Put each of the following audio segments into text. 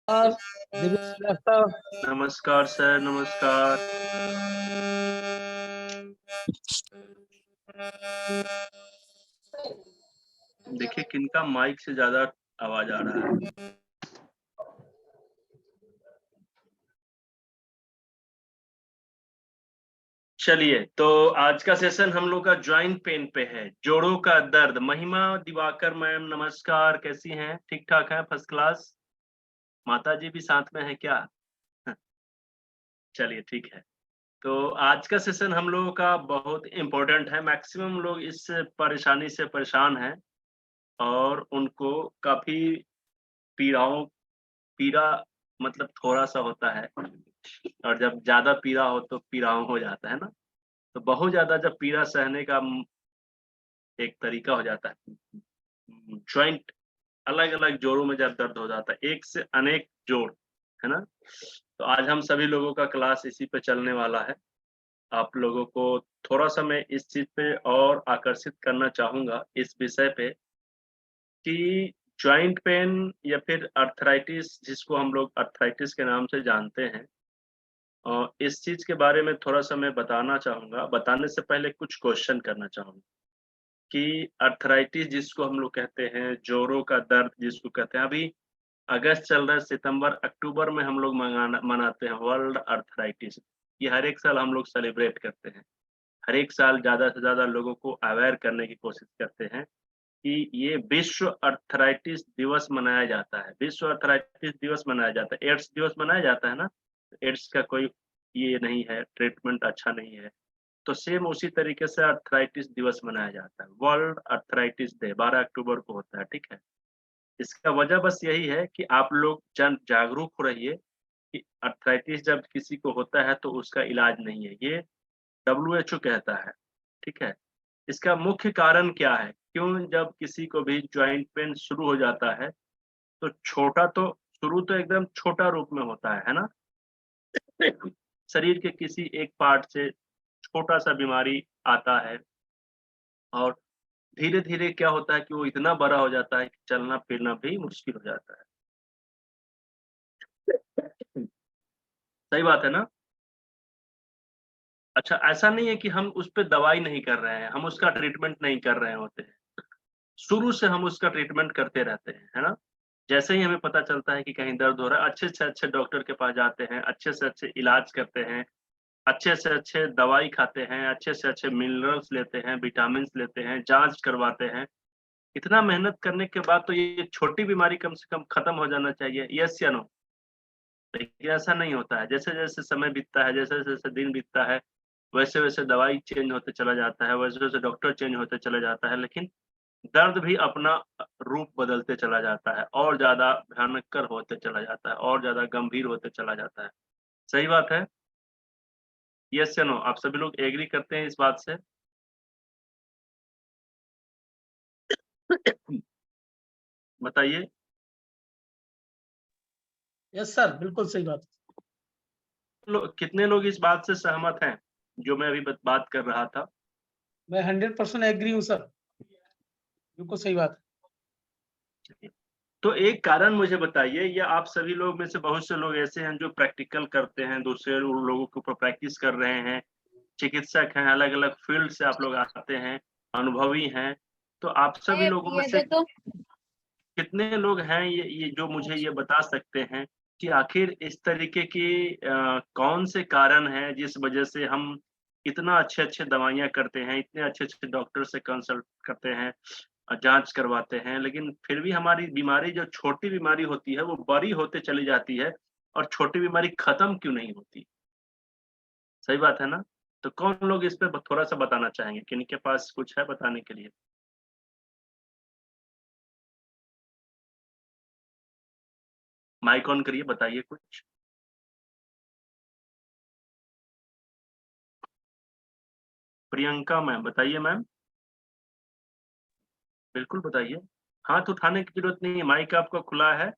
दिव्य श्रीवास्तव। नमस्कार सर, नमस्कार। देखिए किनका माइक से ज्यादा आवाज आ रहा है। चलिए, तो आज का सेशन हम लोग का जॉइंट पेन पे है, जोड़ों का दर्द। महिमा दिवाकर मैम नमस्कार, कैसी हैं? ठीक ठाक हैं? First class. माता जी भी साथ में है क्या? चलिए ठीक है। तो आज का सेशन हम लोगों का बहुत इम्पोर्टेंट है। मैक्सिमम लोग इस परेशानी से परेशान हैं और उनको काफ़ी पीड़ा मतलब थोड़ा-सा होता है और जब ज़्यादा पीड़ा हो तो पीड़ाऊ हो जाता है ना? तो बहुत ज़्यादा जब पीड़ा सहने का एक तरीका हो जाता है। जॉइंट अलग-अलग जोड़ों में जब दर्द हो जाता है, एक से अनेक जोड़, है ना? तो आज हम सभी लोगों का क्लास इसी पे चलने वाला है। आप लोगों को थोड़ा-सा मैं इस चीज़ पे और आकर्षित करना चाहूँगा इस विषय पे कि जॉइंट पेन या फिर आर्थराइटिस जिसको हम लोग आर्थराइटिस के नाम से जानते हैं इस चीज़ के बारे में थोड़ा-सा मैं बताना चाहूँगा। बताने से पहले कुछ क्वेश्चन करना चाहूँगा कि आर्थराइटिस जिसको हम लोग कहते हैं, जोड़ों का दर्द जिसको कहते हैं, अभी अगस्त चल रहा है, सितंबर, अक्टूबर में हम लोग मनाते हैं वर्ल्ड आर्थराइटिस। ये हर एक साल हम लोग सेलिब्रेट करते हैं। हर एक साल ज़्यादा से ज़्यादा लोगों को अवेयर करने की कोशिश करते हैं कि ये विश्व आर्थराइटिस दिवस मनाया जाता है। विश्व आर्थराइटिस दिवस मनाया जाता है। एड्स दिवस मनाया जाता है ना? एड्स का कोई ये नहीं है, ट्रीटमेंट अच्छा नहीं है। तो सेम उसी तरीके से आर्थराइटिस दिवस मनाया जाता है। वर्ल्ड आर्थराइटिस डे 12 अक्टूबर को होता है, ठीक है? इसका वजह बस यही है कि आप लोग जन जागरूक रहिए कि आर्थराइटिस जब किसी को होता है तो उसका इलाज नहीं है। ये डब्ल्यूएचओ कहता है, ठीक है? इसका मुख्य कारण क्या है? क्यों जब किसी को भी जॉइंट पेन शुरू हो जाता है, तो शुरू तो एकदम छोटा रूप में होता है ना? शरीर के किसी एक पार्ट से छोटा-सा बीमारी आता है और धीरे-धीरे क्या होता है कि वो इतना बड़ा हो जाता है कि चलना-फिरना भी मुश्किल हो जाता है। सही बात है ना? अच्छा, ऐसा नहीं है कि हम उस पे दवाई नहीं कर रहे हैं, हम उसका ट्रीटमेंट नहीं कर रहे होते हैं। शुरू से हम उसका ट्रीटमेंट करते रहते हैं, है ना? जैसे ही हमें पता चलता है कि कहीं दर्द हो रहा है, अच्छे से अच्छे डॉक्टर के पास जाते हैं, अच्छे से अच्छे इलाज करते हैं, अच्छे से अच्छे दवाई खाते हैं, अच्छे से अच्छे मिनरल्स लेते हैं, विटामिन्स लेते हैं, जाँच करवाते हैं। इतना मेहनत करने के बाद तो ये छोटी बीमारी कम से कम खत्म हो जाना चाहिए, येस या नो? लेकिन ऐसा नहीं होता है। जैसे-जैसे समय बीतता है, जैसे-जैसे दिन बीतता है, वैसे-वैसे दवाई चेंज होते चला जाता है, वैसे-वैसे डॉक्टर चेंज होते चला जाता है, लेकिन दर्द भी अपना रूप बदलते चला जाता है और ज़्यादा भयानकर होते चला जाता है और ज़्यादा गंभीर होते चला जाता है। सही बात है? येस या नो? आप सभी लोग एग्री करते हैं इस बात से? बताइए? यस सर, बिल्कुल सही बात। कितने लोग इस बात से सहमत हैं, जो मैं अभी बात कर रहा था? मैं 100% एग्री हूँ सर, बिल्कुल सही बात तो एक कारण मुझे बताइए या आप सभी लोग में से बहुत से लोग ऐसे हैं जो प्रैक्टिकल करते हैं, दूसरे लोगों के ऊपर प्रैक्टिस कर रहे हैं, चिकित्सक हैं, अलग-अलग फ़ील्ड से आप लोग आते हैं, अनुभवी हैं। तो आप सभी लोगों में ये से दे तो कितने लोग हैं ये जो मुझे ये बता सकते हैं कि आखिर इस तरीके की कौन से कारण हैं जिस वजह से हम इतना अच्छे-अच्छे दवाइयाँ करते हैं, इतने अच्छे-अच्छे डॉक्टर से कंसल्ट करते हैं जाँच करवाते हैं, लेकिन फिर भी हमारी बीमारी जो छोटी बीमारी होती है, वो बड़ी होते चली जाती है और छोटी बीमारी खत्म क्यों नहीं होती? सही बात है ना? तो कौन लोग इस पे ब थोड़ा-सा बताना चाहेंगे? किनके पास कुछ है बताने के लिए? माइक ऑन करिए, बताइए कुछ। प्रियंका मैम, बताइए मैम। बिल्कुल बताइए। हाथ उठाने की ज़रूरत नहीं है, माइक आपका खुला है,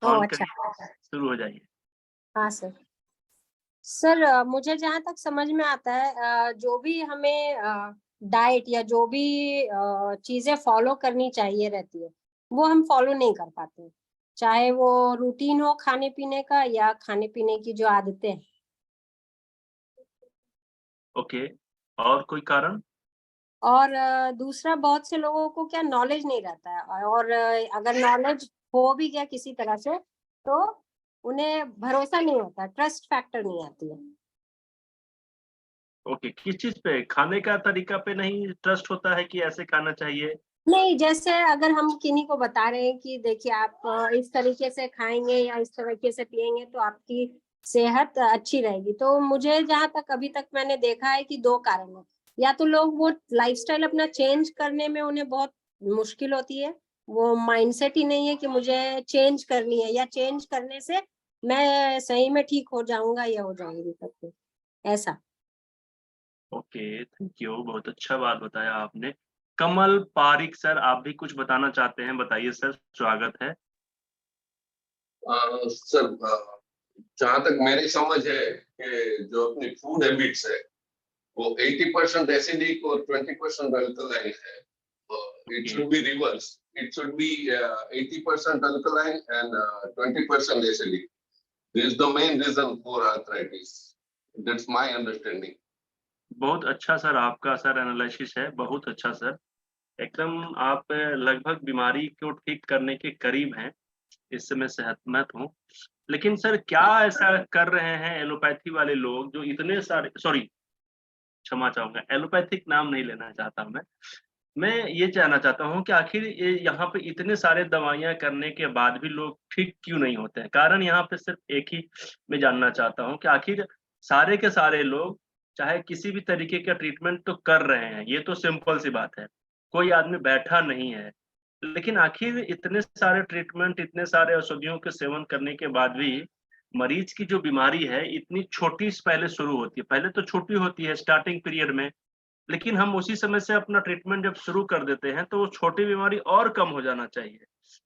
ओह ऑन अच्छा। करिए, शुरू हो जाइए। हाँ सर। सर मुझे जहाँ तक समझ में आता है जो भी हमें डाइट या जो भी चीज़ें फ़ॉलो करनी चाहिए रहती है, वो हम फ़ॉलो नहीं कर पाते हैं। चाहे वो रूटीन हो खाने पीने का या खाने पीने की जो आदतें हैं। ओके, और कोई कारण? और दूसरा, बहुत से लोगों को क्या नॉलेज नहीं रहता है, और अगर नॉलेज हो भी गया किसी तरह से तो उन्हें भरोसा नहीं होता, ट्रस्ट फैक्टर नहीं आती है। ओके, किस चीज पे? खाने का तरीका पे नहीं ट्रस्ट होता है कि ऐसे खाना चाहिए? नहीं, जैसे अगर हम किन्हीं को बता रहे हैं कि देखिए आप इस तरीके से खाएंगे या इस तरीके से पिएंगे तो आपकी सेहत अच्छी रहेगी, तो मुझे जहां तक अभी तक मैंने देखा है कि दो कारण है। या तो लोग वो लाइफस्टाइल अपना चेंज करने में उन्हें बहुत मुश्किल होती है, वो माइंडसेट ही नहीं है कि मुझे चेंज करनी है या चेंज करने से मैं सही में ठीक हो जाऊंगा या हो जाऊंगी करके, ऐसा। ओके, थैंक यू, बहुत अच्छा बात बताया आपने। कमल पारिक सर, आप भी कुछ बताना चाहते हैं? बताइए सर, स्वागत है। सर, जहाँ तक मेरी समझ है कि जो अपनी फूड हैबिट्स है वो 80% एसिडिक और 20% अल्कलाइन है। It should be reverse, it should be 80% alkaline and 20% acidic. This is the main reason for arthritis, that's my understanding. बहुत अच्छा सर, आपका सर एनालिसिस है, बहुत अच्छा सर। एकदम आप लगभग बीमारी को ठीक करने के करीब हैं, इससे मैं सहमत हूँ। लेकिन सर क्या ऐसा कर रहे हैं एलोपैथी वाले लोग जो इतने सारे, सॉरी क्षमा चाहूंगा, एलोपैथिक नाम नहीं लेना चाहता मैं ये जानना चाहता हूँ कि आखिर ये यहाँ पे इतने सारे दवाइयाँ करने के बाद भी लोग ठीक क्यों नहीं होते हैं? कारण यहाँ पे सिर्फ एक ही मैं जानना चाहता हूँ कि आखिर सारे के सारे लोग चाहे किसी भी तरीके का ट्रीटमेंट तो कर रहे हैं, ये तो सिंपल सी बात है, कोई आदमी बैठा नहीं है। लेकिन आखिर इतने सारे ट्रीटमेंट, इतने सारे औषधियों के सेवन करने के बाद भी मरीज की जो बीमारी है इतनी छोटी पहले शुरू होती है, पहले तो छोटी होती है स्टार्टिंग पीरियड में, लेकिन हम उसी समय से अपना ट्रीटमेंट जब शुरू कर देते हैं तो वो छोटी बीमारी और कम हो जाना चाहिए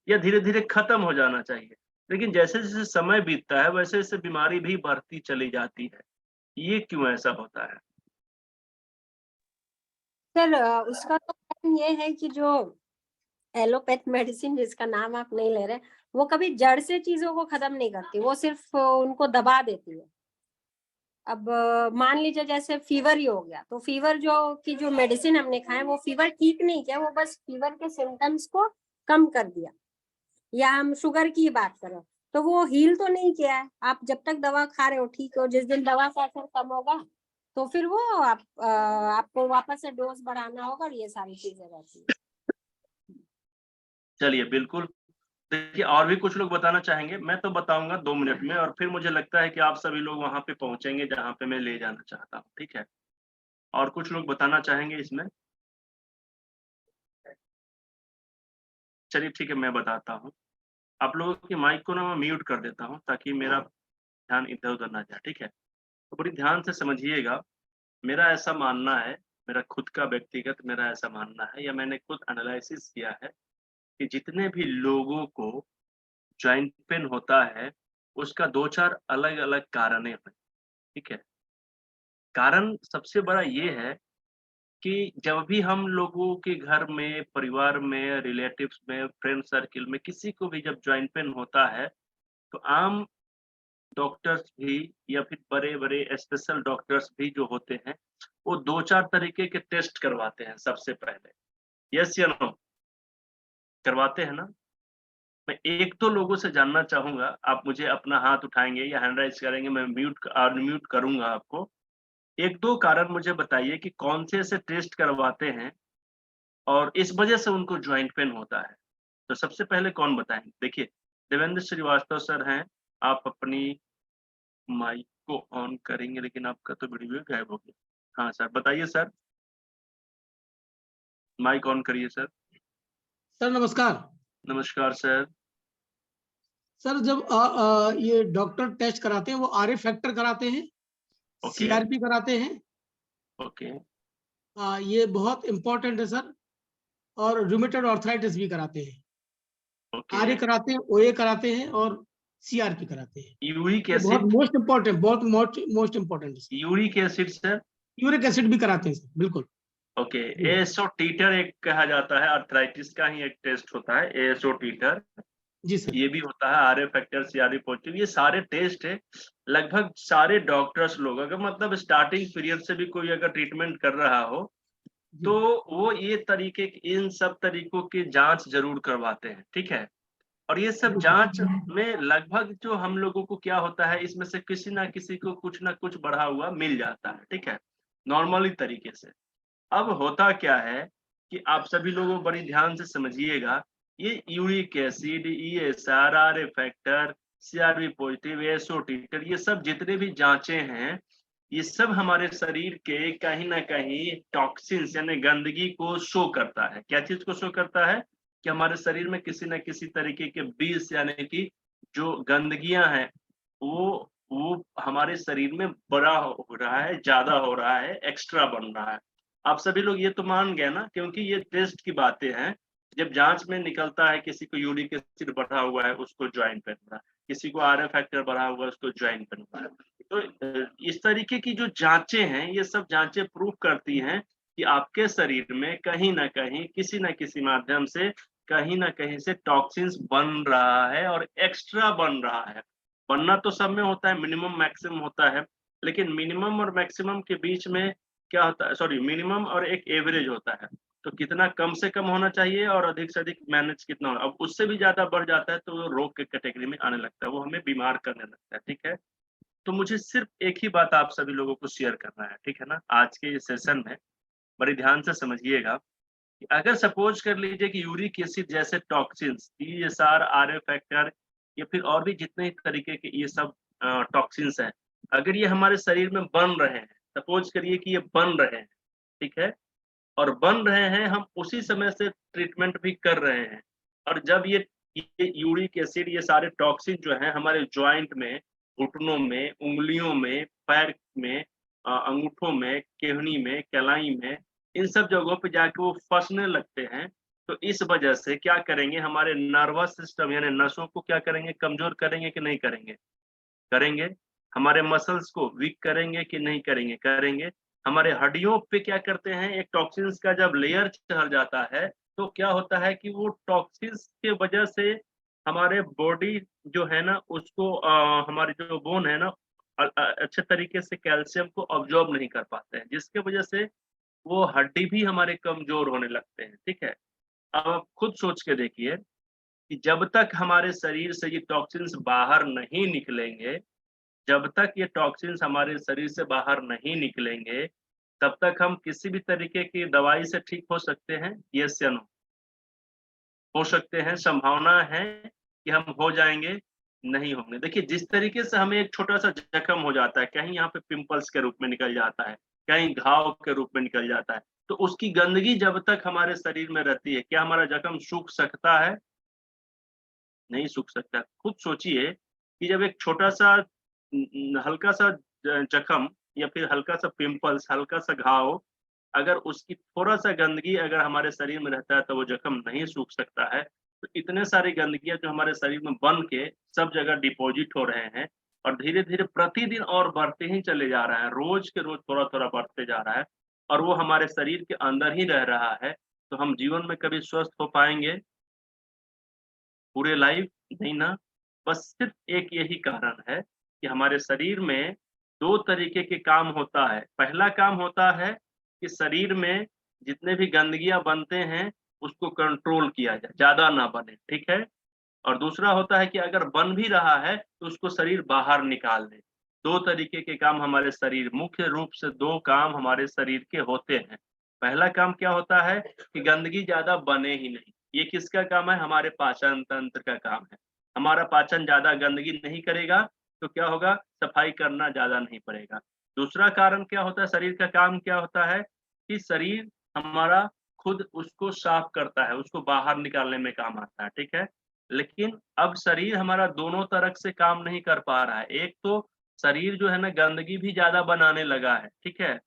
या धीरे-धीरे खत्म हो जाना चाहिए। लेकिन जैसे-जैसे समय बीतता है वैसे-वैसे बीमारी भी बढ़ती चली जाती है। ये क्यों ऐसा होता है? सर उसका तो कारण ये है कि जो एलोपैथ मेडिसिन जिसका नाम आप नहीं ले रहे, वो कभी जड़ से चीजों को खत्म नहीं करती, वो सिर्फ उनको दबा देती है। अब मान लीजिए जैसे फीवर ही हो गया, तो फीवर जो मेडिसिन हमने खाए वो फीवर ठीक नहीं किया, वो बस फीवर के सिम्टम्स को कम कर दिया। या हम शुगर की बात करें तो वो हील तो नहीं किया है, आप जब तक दवा खा रहे हो ठीक हो, जिस दिन दवा का असर कम होगा तो फिर वो आपको वापस से डोज बढ़ाना होगा, और ये सारी चीजें रहती है। चलिए बिल्कुल, देखिए और भी कुछ लोग बताना चाहेंगे, मैं तो बताऊँगा 2 मिनट में और फिर मुझे लगता है कि आप सभी लोग वहाँ पे पहुँचेंगे जहाँ पे मैं ले जाना चाहता हूँ, ठीक है? और कुछ लोग बताना चाहेंगे इसमें? चलिए ठीक है, मैं बताता हूँ। आप लोगों की माइक को ना मैं म्यूट कर देता हूँ ताकि मेरा ध्यान इधर-उधर ना जाए, ठीक है? तो बड़ी ध्यान से समझिएगा, मेरा ऐसा मानना है, मेरा खुद का व्यक्तिगत मेरा ऐसा मानना है या मैंने खुद एनालिसिस किया है कि जितने भी लोगों को जॉइंट पेन होता है, उसका 2-4 अलग-अलग कारणें हैं, ठीक है? कारण सबसे बड़ा ये है कि जब भी हम लोगों के घर में, परिवार में, रिलेटिव्स में, फ्रेंड सर्किल में किसी को भी जब जॉइंट पेन होता है, तो आम डॉक्टर्स भी या फिर बड़े-बड़े स्पेशल डॉक्टर्स भी जो होते हैं, वो 2-4 तरीके के टेस्ट करवाते हैं सबसे पहले। यस या नो? करवाते हैं ना? मैं 1-2 लोगों से जानना चाहूँगा, आप मुझे अपना हाथ उठाएँगे या हैंड राइज़ करेंगे, मैं अनम्यूट करूँगा आपको। 1-2 कारण मुझे बताइए कि कौन से ऐसे टेस्ट करवाते हैं और इस वजह से उनको जॉइंट पेन होता है? तो सबसे पहले कौन बताएँगे? देखिए, देवेंद्र श्रीवास्तव सर हैं, आप अपनी माइक को ऑन करेंगे लेकिन आपका तो वीडियो गायब हो गया। हाँ सर, बताइए सर। माइक ऑन करिए सर। सर नमस्कार। नमस्कार सर। सर जब ये डॉक्टर टेस्ट कराते हैं वो आरए फैक्टर कराते हैं, ओके, सीआरपी कराते हैं, ओके, ये बहुत इंपॉर्टेंट है सर। और रूमेटॉइड आर्थराइटिस भी कराते हैं, आरए ओके। कराते हैं, ओए कराते हैं और सीआरपी कराते हैं। यूरिक ये बहुत एसिड मोस्ट इम्पोर्टेंट है। Uric acid sir? Uric acid भी कराते हैं सर, बिल्कुल। ओके, जी। एएसओ टीटर एक कहा जाता है, आर्थराइटिस का ही एक टेस्ट होता है, एएसओ टीटर। जी सर। ये भी होता है आरए फैक्टर, सीआरबी पॉजिटिव, ये सारे टेस्ट है। लगभग सारे डॉक्टर्स लोग अगर मतलब स्टार्टिंग पीरियड से भी कोई अगर ट्रीटमेंट कर रहा हो जी। तो वो ये तरीके इन सब तरीकों की जांच जरूर करवाते हैं, ठीक है। और ये सब जी सर। जांच में लगभग जो हम लोगों को क्या होता है, इसमें से किसी ना किसी को कुछ ना कुछ बढ़ा हुआ मिल जाता है, ठीक है, नॉर्मली तरीके से। अब होता क्या है कि आप सभी लोगों बड़ी ध्यान से समझिएगा, ये uric acid, ESR, RA factor, CRB positive, SO titer, ये सब जितने भी जांचें हैं, ये सब हमारे शरीर के कहीं ना कहीं टॉक्सिन्स यानी गंदगी को शो करता है। क्या चीज को शो करता है कि हमारे शरीर में किसी न किसी तरीके के विष यानी कि जो गंदगियां हैं वो हमारे शरीर में बड़ा हो रहा है, ज्यादा हो रहा है, एक्स्ट्रा बन रहा है। आप सभी लोग ये तो मान गए ना, क्योंकि ये टेस्ट की बातें हैं। जब जांच में निकलता है किसी को यूरिक एसिड बढ़ा हुआ है उसको ज्वाइन करना, किसी को आरए फैक्टर बढ़ा हुआ है उसको ज्वाइन करना। तो इस तरीके की जो जांचें हैं, ये सब जांचें प्रूव करती हैं कि आपके शरीर में कहीं ना कहीं किसी न किसी माध्यम से कहीं ना कहीं से टॉक्सिन्स बन रहा है और एक्स्ट्रा बन रहा है। बनना तो सब में होता है, मिनिमम मैक्सिमम होता है, लेकिन मिनिमम और मैक्सिमम के बीच में क्या होता है, सॉरी, मिनिमम और एक एवरेज होता है। तो कितना कम से कम होना चाहिए और अधिक से अधिक मैनेज कितना होना। अब उससे भी ज्यादा बढ़ जाता है तो वो रोग के कैटेगरी में आने लगता है, वो हमें बीमार करने लगता है, ठीक है। तो मुझे सिर्फ एक ही बात आप सभी लोगों को शेयर करना है, ठीक है ना, आज के इस सेशन में बड़ी ध्यान से समझिएगा कि अगर सपोज कर लीजिए कि यूरिक एसिड जैसे टॉक्सिन्स, ईएसआर, आरए फैक्टर या फिर और भी जितने तरीके के ये सब टॉक्सिन्स हैं, अगर ये हमारे शरीर में बन रहे हैं, सपोज करिए कि ये बन रहे हैं, ठीक है, और बन रहे हैं, हम उसी समय से ट्रीटमेंट भी कर रहे हैं, और जब ये यूरिक एसिड, ये सारे टॉक्सिन जो हैं हमारे जॉइंट में, घुटनों में, उंगलियों में, पैर में, अंगूठों में, केहनी में, कलाई में, इन सब जगहों पे जाके वो फंसने लगते हैं। तो इस वजह से क्या करेंगे, हमारे नर्वस सिस्टम यानी नसों को क्या करेंगे, कमजोर करेंगे कि नहीं करेंगे? करेंगे। हमारे मसल्स को वीक करेंगे कि नहीं करेंगे? करेंगे। हमारे हड्डियों पे क्या करते हैं, एक टॉक्सिन्स का जब लेयर चढ़ जाता है तो क्या होता है कि वो टॉक्सिन्स के वजह से हमारे बॉडी जो है ना उसको हमारी जो बोन है ना अच्छे तरीके से कैल्शियम को अब्जॉर्ब नहीं कर पाते हैं, जिसके वजह से वो हड्डी भी हमारे कमजोर होने लगते हैं, ठीक है। अब आप खुद सोच के देखिए कि जब तक हमारे शरीर से ये टॉक्सिन्स बाहर नहीं निकलेंगे, जब तक ये टॉक्सिन्स हमारे शरीर से बाहर नहीं निकलेंगे, तब तक हम किसी भी तरीके की दवाई से ठीक हो सकते हैं? यस या नो? हो सकते हैं, संभावना है कि हम हो जाएँगे, नहीं होंगे। देखिए, जिस तरीके से हमें एक छोटा-सा जख्म हो जाता है, कहीं यहाँ पे पिंपल्स के रूप में निकल जाता है, कहीं घाव के रूप में निकल जाता है, तो उसकी गंदगी जब तक हमारे शरीर में रहती है, क्या हमारा जख्म सूख सकता है? नहीं सूख सकता। खुद सोचिए कि जब एक छोटा-सा हल्का-सा जख्म या फिर हल्का-सा पिंपल्स, हल्का-सा घाव, अगर उसकी थोड़ा-सा गंदगी अगर हमारे शरीर में रहता है तो वो जख्म नहीं सूख सकता है। तो इतने सारी गंदगियाँ जो हमारे शरीर में बन के सब जगह डिपॉज़िट हो रहे हैं और धीरे-धीरे प्रतिदिन और बढ़ते ही चले जा रहा है। रोज़ के रोज़ थोड़ा-थोड़ा बढ़ते जा रहा है और वो हमारे शरीर के अंदर ही रह रहा है। तो हम जीवन में कभी स्वस्थ हो पाएँगे? पूरे लाइफ नहीं ना। बस सिर्फ एक यही कारण है कि हमारे शरीर में 2 तरीके के काम होता है। पहला काम होता है कि शरीर में जितने भी गंदगियाँ बनते हैं, उसको कंट्रोल किया जाए, ज़्यादा ना बने, ठीक है? और दूसरा होता है कि अगर बन भी रहा है, तो उसको शरीर बाहर निकाल दे। 2 तरीके के काम हमारे शरीर, मुख्य रूप से 2 काम हमारे शरीर के होते हैं। पहला काम क्या होता है कि गंदगी ज़्यादा बने ही नहीं। ये किसका काम है? हमारे पाचन तंत्र का काम है। हमारा पाचन ज़्यादा गंदगी नहीं करेगा, तो क्या होगा? सफाई करना ज़्यादा नहीं पड़ेगा। दूसरा कारण क्या होता है, शरीर का काम क्या होता है कि शरीर हमारा खुद उसको साफ करता है, उसको बाहर निकालने में काम आता है, ठीक है? लेकिन अब शरीर हमारा दोनों तरफ से काम नहीं कर पा रहा है। एक तो शरीर जो है ना गंदगी भी ज़्यादा बनाने लगा है, ठीक है?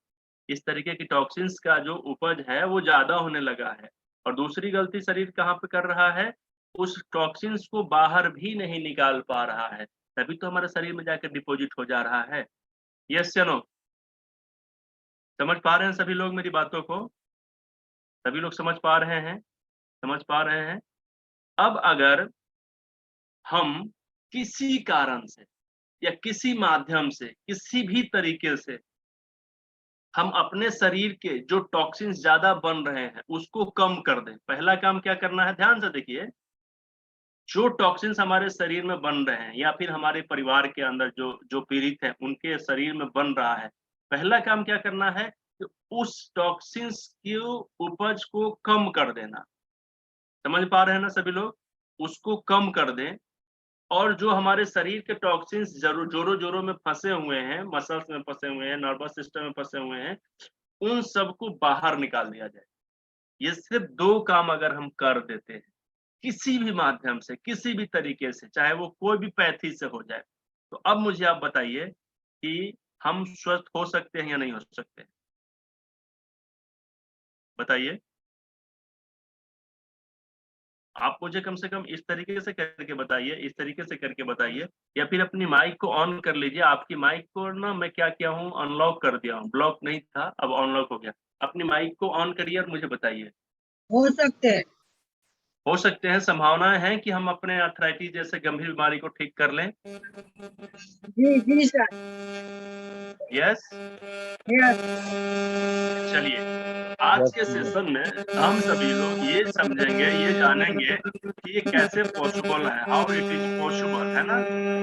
इस तरीके की टॉक्सिन्स का जो उपज है वो ज़्यादा होने लगा है और दूसरी गलती शरीर कहाँ पे कर रहा है? उस टॉक्सिन्स को बाहर भी नहीं निकाल पा रहा है, तभी तो हमारे शरीर में जाके डिपॉज़िट हो जा रहा है। यस या नो? समझ पा रहे हैं सभी लोग मेरी बातों को? सभी लोग समझ पा रहे हैं? समझ पा रहे हैं? अब अगर हम किसी कारण से या किसी माध्यम से, किसी भी तरीके से हम अपने शरीर के जो टॉक्सिन्स ज्यादा बन रहे हैं उसको कम कर दें। पहला काम क्या करना है, ध्यान से देखिए, जो टॉक्सिन्स हमारे शरीर में बन रहे हैं या फिर हमारे परिवार के अंदर जो जो पीड़ित है उनके शरीर में बन रहा है, पहला काम क्या करना है कि उस टॉक्सिन्स की उपज को कम कर देना। समझ पा रहे हैं ना सभी लोग? उसको कम कर दें और जो हमारे शरीर के टॉक्सिन्स जोरों-जोरों में फँसे हुए हैं, मसल्स में फँसे हुए हैं, नर्वस सिस्टम में फँसे हुए हैं, उन सबको बाहर निकाल दिया जाए। ये सिर्फ 2 काम अगर हम कर देते हैं, किसी भी माध्यम से, किसी भी तरीके से, चाहे वो कोई भी पैथी से हो जाए, तो अब मुझे आप बताइए कि हम स्वस्थ हो सकते हैं या नहीं हो सकते? बताइए। आप मुझे कम से कम इस तरीके से करके बताइए, इस तरीके से करके बताइए या फिर अपनी माइक को ऑन कर लीजिए। आपकी माइक को ना मैं क्या किया हूँ, अनलॉक कर दिया हूँ, ब्लॉक नहीं था, अब अनलॉक हो गया। अपनी माइक को ऑन करिए और मुझे बताइए। हो सकते हैं। हो सकते हैं, संभावनाएँ हैं कि हम अपने आर्थराइटिस जैसे गंभीर बीमारी को ठीक कर लें? जी जी सर। यस? यस। चलिए, आज के सेशन में हम सभी लोग ये समझेंगे, ये जानेंगे कि ये कैसे पॉसिबल है, हाउ इट इज़ पॉसिबल, है ना?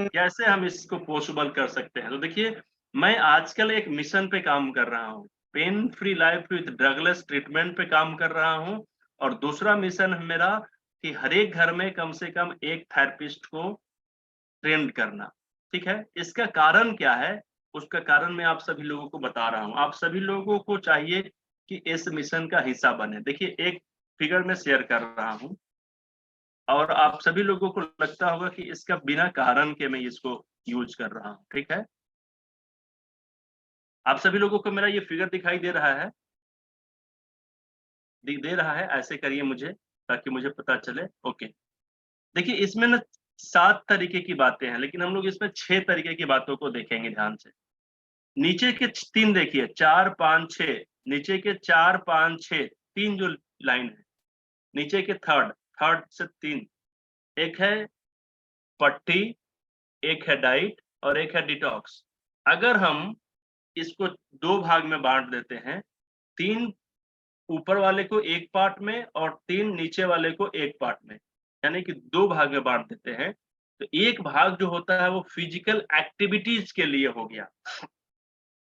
कैसे हम इसको पॉसिबल कर सकते हैं। तो देखिए, मैं आजकल एक मिशन पे काम कर रहा हूँ, pain free life with drugless treatment पे काम कर रहा हूँ और दूसरा मिशन है मेरा कि हर एक घर में कम से कम एक थेरेपिस्ट को ट्रेंड करना, ठीक है? इसका कारण क्या है? उसका कारण मैं आप सभी लोगों को बता रहा हूँ। आप सभी लोगों को चाहिए कि इस मिशन का हिस्सा बने। देखिए, एक फिगर मैं शेयर कर रहा हूँ और आप सभी लोगों को लगता होगा कि इसका बिना कारण के मैं इसको यूज़ कर रहा हूँ, ठीक है? आप सभी लोगों को मेरा ये फिगर दिखाई दे रहा है? दे रहा है? ऐसे करिए मुझे ताकि मुझे पता चले। ओके। देखिए, इसमें ना 7 तरीके की बातें हैं, लेकिन हम लोग इसमें 6 तरीके की बातों को देखेंगे ध्यान से। नीचे के 3 देखिए 4, 5, 6 नीचे के 4, 5, 6 3 जो लाइन है। नीचे के थर्ड से 3 एक है पट्टी, एक है डाइट और एक है डिटॉक्स। अगर हम इसको 2 भाग में बाँट देते हैं, 3 ऊपर वाले को एक पार्ट में और 3 नीचे वाले को एक पार्ट में, यानी कि 2 भाग में बाँट देते हैं, तो एक भाग जो होता है वो फिजिकल एक्टिविटीज़ के लिए हो गया।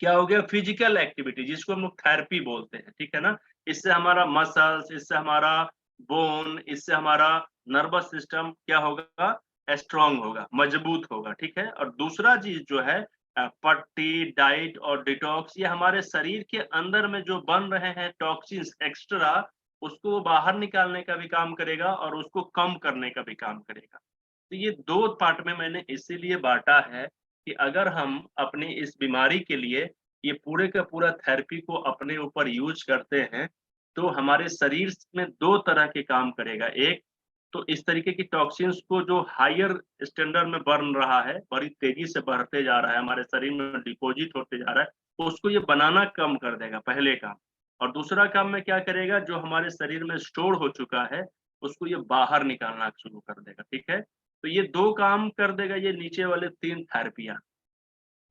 क्या हो गया? फिजिकल एक्टिविटी जिसको हम लोग थेरेपी बोलते हैं, ठीक है ना? इससे हमारा मसल्स, इससे हमारा बोन, इससे हमारा नर्वस सिस्टम क्या होगा? स्ट्रॉन्ग होगा, मजबूत होगा, ठीक है? और दूसरा चीज़ जो है पट्टी, डाइट और डिटॉक्स ये हमारे शरीर के अंदर में जो बन रहे हैं टॉक्सिन्स एक्स्ट्रा, उसको वो बाहर निकालने का भी काम करेगा और उसको कम करने का भी काम करेगा। तो ये 2 पार्ट में मैंने इसीलिए बाँटा है कि अगर हम अपनी इस बीमारी के लिए ये पूरे का पूरा थेरेपी को अपने ऊपर यूज़ करते हैं, तो हमारे शरीर में 2 तरह के काम करेगा। एक तो इस तरीके की टॉक्सिन्स को जो हायर स्टैंडर्ड में बन रहा है, बड़ी तेज़ी से बढ़ते जा रहा है, हमारे शरीर में डिपॉज़िट होते जा रहा है, तो उसको ये बनाना कम कर देगा, पहले काम। और दूसरा काम में क्या करेगा, जो हमारे शरीर में स्टोर हो चुका है, उसको ये बाहर निकालना शुरू कर देगा, ठीक है? तो ये 2 काम कर देगा ये नीचे वाले 3 थेरेपियाँ।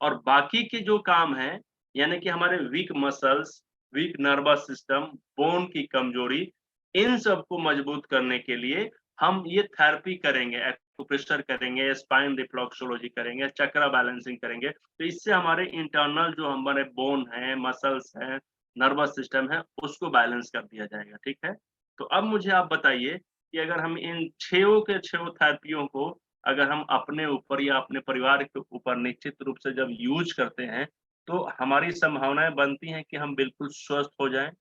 और बाकी के जो काम हैं, यानी कि हमारे weak muscles, weak nervous system, bone की कमजोरी, इन सबको मजबूत करने के लिए हम ये थेरेपी करेंगे, एक्यूप्रेशर करेंगे, स्पाइन रिफ्लेक्सोलॉजी करेंगे, चक्रा बैलेंसिंग करेंगे। तो इससे हमारे इंटरनल जो हमारे बोन हैं, मसल्स हैं, नर्वस सिस्टम है, उसको बैलेंस कर दिया जाएगा, ठीक है? तो अब मुझे आप बताइए कि अगर हम इन 6 के 6 थेरेपियों को अगर हम अपने ऊपर या अपने परिवार के ऊपर निश्चित रूप से जब यूज़ करते हैं, तो हमारी संभावनाएँ बनती हैं कि हम बिल्कुल स्वस्थ हो जाएँ,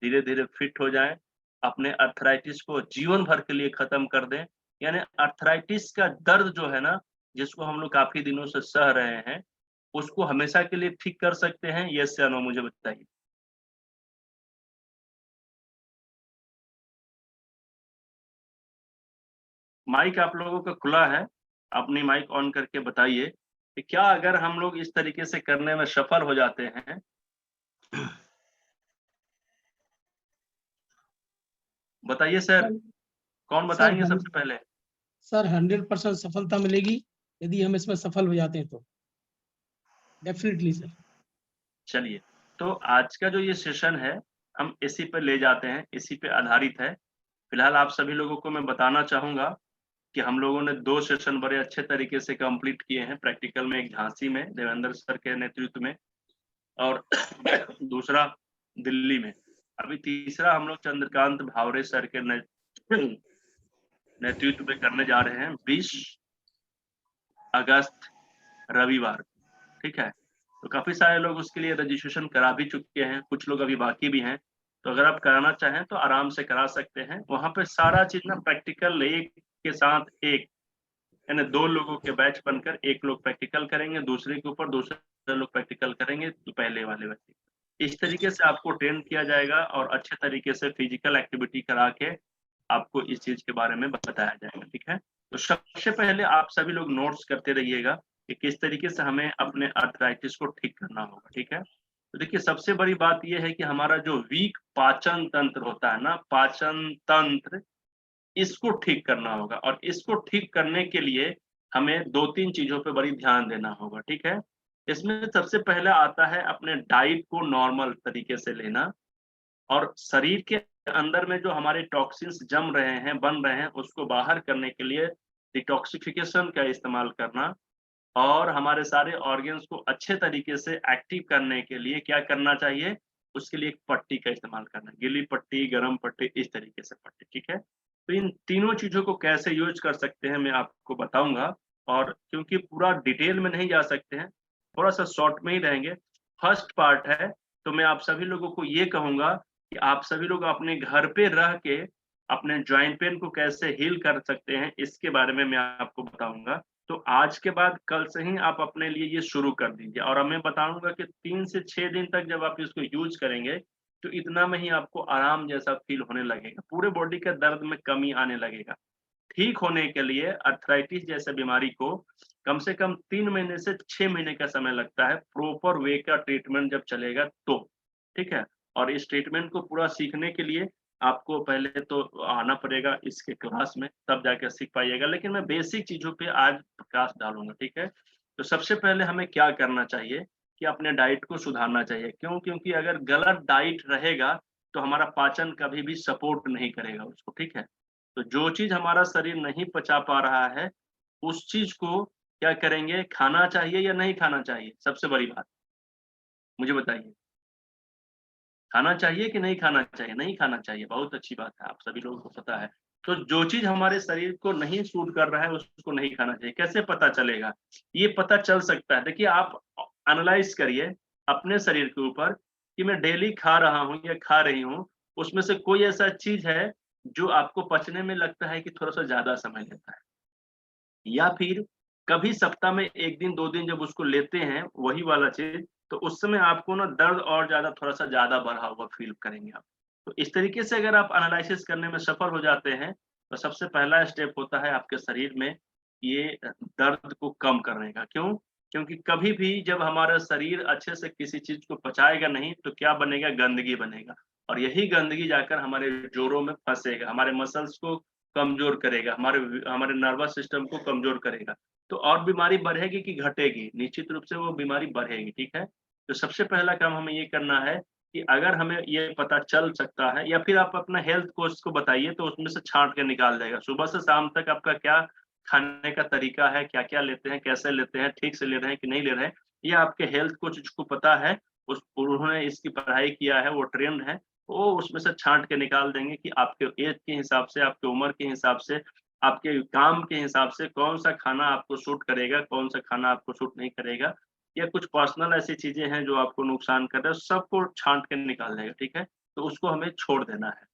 धीरे-धीरे फिट हो जाएँ, अपने आर्थराइटिस को जीवन भर के लिए खत्म कर दें। यानी आर्थराइटिस का दर्द जो है ना, जिसको हम लोग काफ़ी दिनों से सह रहे हैं, उसको हमेशा के लिए ठीक कर सकते हैं? येस या नो मुझे बताइए? माइक आप लोगों का खुला है, अपनी माइक ऑन करके बताइए कि क्या अगर हम लोग इस तरीके से करने में सफल हो जाते हैं बताइए सर, कौन सर बताएँगे सबसे पहले? सर 100% सफलता मिलेगी यदि हम इसमें सफल हो जाते हैं तो डेफिनेटली सर। चलिए, तो आज का जो ये सेशन है हम इसी पे ले जाते हैं, इसी पे आधारित है। फिलहाल आप सभी लोगों को मैं बताना चाहूँगा कि हम लोगों ने 2 सेशन बड़े अच्छे तरीके से कंप्लीट किए हैं। प्रैक्टिकल में एक झांसी में देवेंद्र सर के नेतृत्व में और दूसरा दिल्ली में। अभी तीसरा हम लोग चंद्रकांत भावरे सर के नेतृत्व में करने जा रहे हैं 20 अगस्त रविवार, ठीक है। तो काफी सारे लोग उसके लिए रजिस्ट्रेशन करा भी चुके हैं, कुछ लोग अभी बाकी भी हैं। तो अगर आप कराना चाहें तो आराम से करा सकते हैं। वहाँ पे सारा चीज ना प्रैक्टिकल एक के साथ एक, यानी 2 लोगों के बैच बनकर एक लोग प्रैक्टिकल करेंगे, दूसरे के ऊपर दूसरे लोग प्रैक्टिकल करेंगे, तो पहले वाले व्यक्ति। इस तरीके से आपको ट्रेन किया जाएगा और अच्छे तरीके से फिजिकल एक्टिविटी करा के आपको इस चीज के बारे में बताया जाएगा, ठीक है। तो सबसे पहले आप सभी लोग नोट्स करते रहिएगा कि किस तरीके से हमें अपने आर्थराइटिस को ठीक करना होगा, ठीक है। तो देखिए, सबसे बड़ी बात यह है कि हमारा जो वीक पाचन तंत्र होता है ना, पाचन तंत्र, इसको ठीक करना होगा। और इसको ठीक करने के लिए हमें 2-3 चीजों पे बड़ी ध्यान देना होगा, ठीक है। इसमें सबसे पहले आता है अपने डाइट को नॉर्मल तरीके से लेना, और शरीर के अंदर में जो हमारे टॉक्सिन्स जम रहे हैं, बन रहे हैं, उसको बाहर करने के लिए डिटॉक्सिफिकेशन का इस्तेमाल करना, और हमारे सारे ऑर्गन्स को अच्छे तरीके से एक्टिव करने के लिए क्या करना चाहिए, उसके लिए एक पट्टी का इस्तेमाल करना, गीली पट्टी, गरम पट्टी, इस तरीके से पट्टी, ठीक है। तो इन तीनों चीजों को कैसे यूज कर सकते हैं मैं आपको बताऊंगा, और क्योंकि पूरा डिटेल में नहीं जा सकते हैं, थोड़ा सा शॉर्ट में ही रहेंगे, फर्स्ट पार्ट है, तो मैं आप सभी लोगों को ये कहूंगा कि आप सभी लोग अपने घर पे रह के अपने जॉइंट पेन को कैसे हील कर सकते हैं, इसके बारे में मैं आपको बताऊंगा। तो आज के बाद कल से ही आप अपने लिए ये शुरू कर दीजिए, और मैं बताऊंगा कि 3 से 6 दिन तक जब आप इसको यूज करेंगे तो इतना में ही आपको आराम जैसा फील होने लगेगा, पूरे बॉडी के दर्द में कमी आने लगेगा। ठीक होने के लिए अर्थराइटिस जैसे बीमारी को कम से कम 3 महीने से 6 महीने का समय लगता है, प्रॉपर वे का ट्रीटमेंट जब चलेगा तो, ठीक है। और इस ट्रीटमेंट को पूरा सीखने के लिए आपको पहले तो आना पड़ेगा इसके क्लास में, तब जाके सीख पाइएगा। लेकिन मैं बेसिक चीजों पे आज प्रकाश डालूंगा, ठीक है। तो सबसे पहले हमें क्या करना चाहिए कि अपने डाइट को सुधारना चाहिए। क्यों? क्योंकि अगर गलत डाइट रहेगा तो हमारा पाचन कभी भी सपोर्ट नहीं करेगा उसको, ठीक है। तो जो चीज हमारा शरीर नहीं पचा पा रहा है, उस चीज को क्या करेंगे, खाना चाहिए या नहीं खाना चाहिए? सबसे बड़ी बात मुझे बताइए, खाना चाहिए कि नहीं खाना चाहिए? नहीं खाना चाहिए, बहुत अच्छी बात है, आप सभी लोगों को पता है। तो जो चीज हमारे शरीर को नहीं सूट कर रहा है उसको नहीं खाना चाहिए। कैसे पता चलेगा? ये पता चल सकता है, देखिए आप एनालाइज करिए अपने शरीर के ऊपर कि मैं डेली खा रहा हूँ या खा रही हूँ, उसमें से कोई ऐसा चीज है जो आपको पचने में लगता है कि थोड़ा सा ज्यादा समय लेता है, या फिर कभी सप्ताह में 1 दिन 2 दिन जब उसको लेते हैं वही वाला चीज, तो उस समय आपको ना दर्द और ज्यादा थोड़ा सा ज्यादा बढ़ा हुआ फील करेंगे आप। तो इस तरीके से अगर आप एनालिसिस करने में सफल हो जाते हैं तो सबसे पहला स्टेप होता है आपके शरीर में ये दर्द को कम करने का। क्यों? क्योंकि कभी भी जब हमारा शरीर अच्छे से किसी चीज को पचाएगा नहीं तो क्या बनेगा, गंदगी बनेगा, और यही गंदगी जाकर हमारे जोड़ों में फंसेगा, हमारे मसल्स को कमजोर करेगा, हमारे नर्वस सिस्टम को कमजोर करेगा। तो और बीमारी बढ़ेगी कि घटेगी? निश्चित रूप से वो बीमारी बढ़ेगी, ठीक है। तो सबसे पहला काम हमें ये करना है कि अगर हमें ये पता चल सकता है, या फिर आप अपना हेल्थ कोच को बताइए तो उसमें से छांट के निकाल देगा सुबह से शाम तक आपका क्या खाने का तरीका है, क्या-क्या लेते हैं, कैसे लेते हैं, ठीक से ले रहे हैं कि नहीं ले रहे हैं, ये आपके हेल्थ कोच जिसको पता है, उन्होंने इसकी पढ़ाई किया है, वो ट्रेन्ड है, वो उसमें से छांट के निकाल देंगे कि आपके एज के हिसाब से, आपकी उम्र के हिसाब से, आपके काम के हिसाब से कौन-सा खाना आपको सूट करेगा, कौन-सा खाना आपको सूट नहीं करेगा, या कुछ पर्सनल ऐसी चीज़ें हैं जो आपको नुकसान कर रहा है, सबको छाँट के निकाल देगा, ठीक है? तो उसको हमें छोड़ देना है।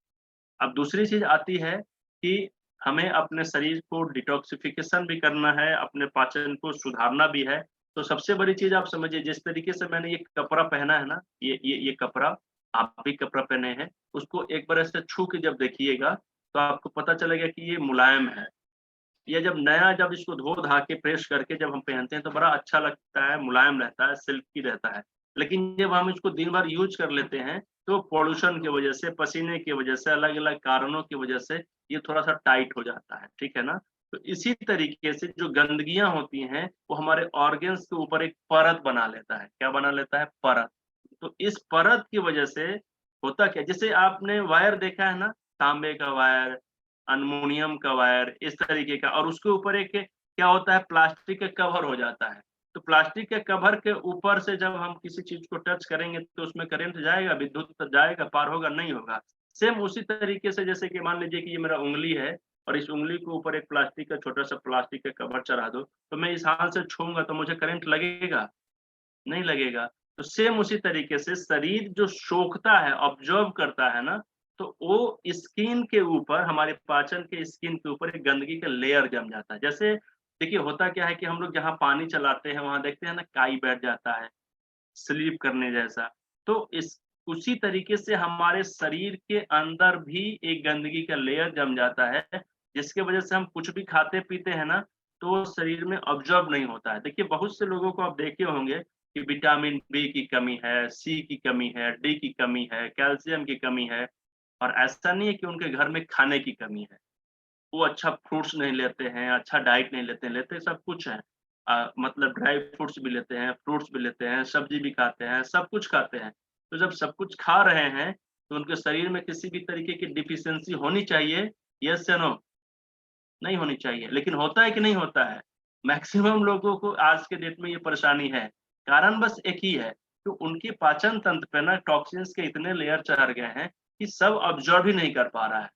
अब दूसरी चीज़ आती है कि हमें अपने शरीर को डिटॉक्सिफिकेशन भी करना है, अपने पाचन को सुधारना भी है। तो सबसे बड़ी चीज़ आप समझिए, जिस तरीके से मैंने ये कपड़ा पहना है ना, ये कपड़ा, आप भी कपड़ा पहने हैं, उसको एक बार ऐसे छू के जब देखिएगा, तो आपको पता चलेगा कि ये मुलायम है। ये जब इसको धो-धा के प्रेस करके जब हम पहनते हैं तो बड़ा अच्छा लगता है, मुलायम रहता है, सिल्की रहता है। लेकिन जब हम इसको दिन भर यूज़ कर लेते हैं, तो पॉल्यूशन की वजह से, पसीने की वजह से, अलग-अलग कारणों की वजह से ये थोड़ा-सा टाइट हो जाता है, ठीक है ना? तो इसी तरीके से जो गंदगियां होती हैं वो हमारे ऑर्गन्स के ऊपर एक परत बना लेता है। क्या बना लेता है? परत। तो इस परत की वजह से होता क्या, जैसे आपने वायर देखा है ना, तांबे का वायर, अल्मुनियम का वायर, इस तरीके का, और उसके ऊपर एक क्या होता है, प्लास्टिक का कवर हो जाता है। तो प्लास्टिक के कवर के ऊपर से जब हम किसी चीज को टच करेंगे तो उसमें करंट जाएगा, विद्युत जाएगा, पार होगा? नहीं होगा। सेम उसी तरीके से जैसे कि मान लीजिए कि ये मेरा उंगली है और इस उंगली के ऊपर एक प्लास्टिक का छोटा सा प्लास्टिक का कवर चढ़ा दो, तो मैं इस हाथ से छूऊंगा तो मुझे करंट लगेगा? नहीं लगेगा। तो सेम उसी तरीके से शरीर जो सोखता है, ऑब्जर्व करता है ना, तो वो स्किन के ऊपर, हमारे पाचन के स्किन के ऊपर एक गंदगी का लेयर जम जाता है। जैसे देखिए होता क्या है कि हम लोग जहाँ पानी चलाते हैं वहां देखते हैं ना, काई बैठ जाता है, स्लीप करने जैसा। तो इस उसी तरीके से हमारे शरीर के अंदर भी एक गंदगी का लेयर जम जाता है, जिसकी वजह से हम कुछ भी खाते पीते हैं ना, तो वो शरीर में ऑब्जर्व नहीं होता है। देखिए बहुत से लोगों को आप देखे होंगे कि विटामिन बी की कमी है, सी की कमी है, डी की कमी है, कैल्शियम की कमी है, और ऐसा नहीं है कि उनके घर में खाने की कमी है। वो अच्छा फ्रूट्स नहीं लेते हैं, अच्छा डाइट नहीं लेते हैं, लेते सब कुछ है। मतलब ड्राई फ्रूट्स भी लेते हैं, फ्रूट्स भी लेते हैं, सब्जी भी खाते हैं, सब कुछ खाते हैं। तो जब सब कुछ खा रहे हैं, तो उनके शरीर में किसी भी तरीके की डिफिशियंसी होनी चाहिए, येस या नो? नहीं होनी चाहिए। लेकिन होता है कि नहीं होता है? मैक्सिमम लोगों को आज के डेट में ये परेशानी है। कारण बस एक ही है, कि उनके पाचन तंत्र पे ना टॉक्सिन्स के इतने लेयर चढ़ गए हैं कि सब ऑब्जर्व ही नहीं कर पा रहा है।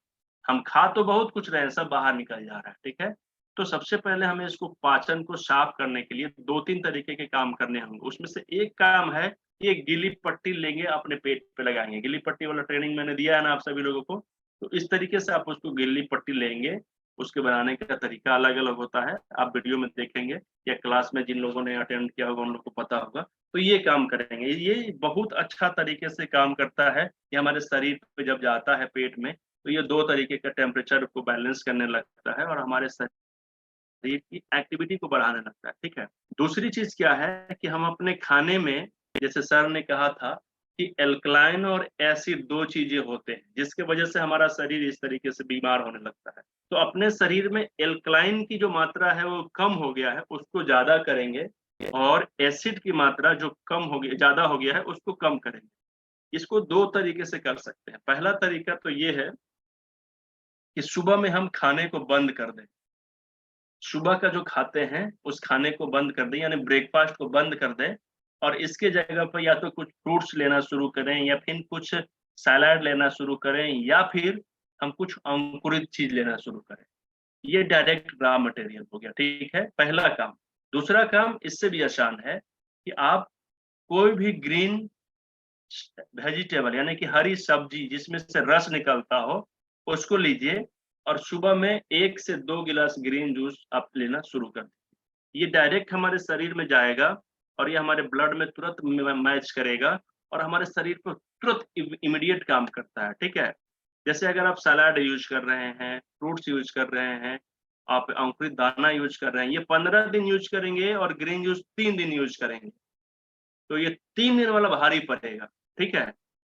हम खा तो बहुत कुछ रहे हैं, सब बाहर निकल जा रहा है, ठीक है? तो सबसे पहले हमें इसको, पाचन को साफ करने के लिए 2-3 तरीके के काम करने होंगे। उसमें से एक काम है कि एक गीली पट्टी लेंगे, अपने पेट पे लगाएँगे। गीली पट्टी वाला ट्रेनिंग मैंने दिया है ना आप सभी लोगों को। तो इस तरीके से आप उसको गीली पट्टी लेंगे, उसके बनाने का तरीका अलग-अलग होता है। आप वीडियो में देखेंगे या क्लास में जिन लोगों ने अटेंड किया होगा उन लोग को पता होगा। तो ये काम करेंगे। ये बहुत अच्छा तरीके से काम करता है। ये हमारे शरीर पे जब जाता है पेट में, तो ये 2 तरीके का टेम्परेचर को बैलेंस करने लगता है और हमारे शरीर की एक्टिविटी को बढ़ाने लगता है, ठीक है? दूसरी चीज़ क्या है कि हम अपने खाने में, जैसे सर ने कहा था कि एल्कलाइन और एसिड 2 चीज़ें होते हैं, जिसकी वजह से हमारा शरीर इस तरीके से बीमार होने लगता है। तो अपने शरीर में एल्कलाइन की जो मात्रा है वो कम हो गया है, उसको ज़्यादा करेंगे, और एसिड की मात्रा जो कम हो गई, ज़्यादा हो गया है, उसको कम करेंगे। इसको 2 तरीके से कर सकते हैं। पहला तरीका तो ये है कि सुबह में हम खाने को बंद कर दें। सुबह का जो खाते हैं, उस खाने को बंद कर दें, यानी ब्रेकफ़ास्ट को बंद कर दें, और इसके जगह पर या तो कुछ फ्रूट्स लेना शुरू करें, या फिर कुछ सलाद लेना शुरू करें, या फिर हम कुछ अंकुरित चीज़ लेना शुरू करें। ये डायरेक्ट रॉ मटेरियल हो गया, ठीक है? पहला काम। दूसरा काम इससे भी आसान है कि आप कोई भी ग्रीन वेजिटेबल, यानी कि हरी सब्जी जिसमें से रस निकलता हो, उसको लीजिए, और सुबह में 1 से 2 गिलास ग्रीन जूस आप लेना शुरू कर दीजिए। ये डायरेक्ट हमारे शरीर में जाएगा और ये हमारे ब्लड में तुरंत मैच करेगा, और हमारे शरीर पर तुरंत इमीडिएट काम करता है, ठीक है? जैसे अगर आप सलाद यूज़ कर रहे हैं, फ्रूट्स यूज़ कर रहे हैं, आप अंकुरित दाना यूज़ कर रहे हैं, ये 15 दिन यूज़ करेंगे और ग्रीन जूस 3 दिन यूज़ करेंगे, तो ये 3 दिन वाला भारी पड़ेगा, ठीक है?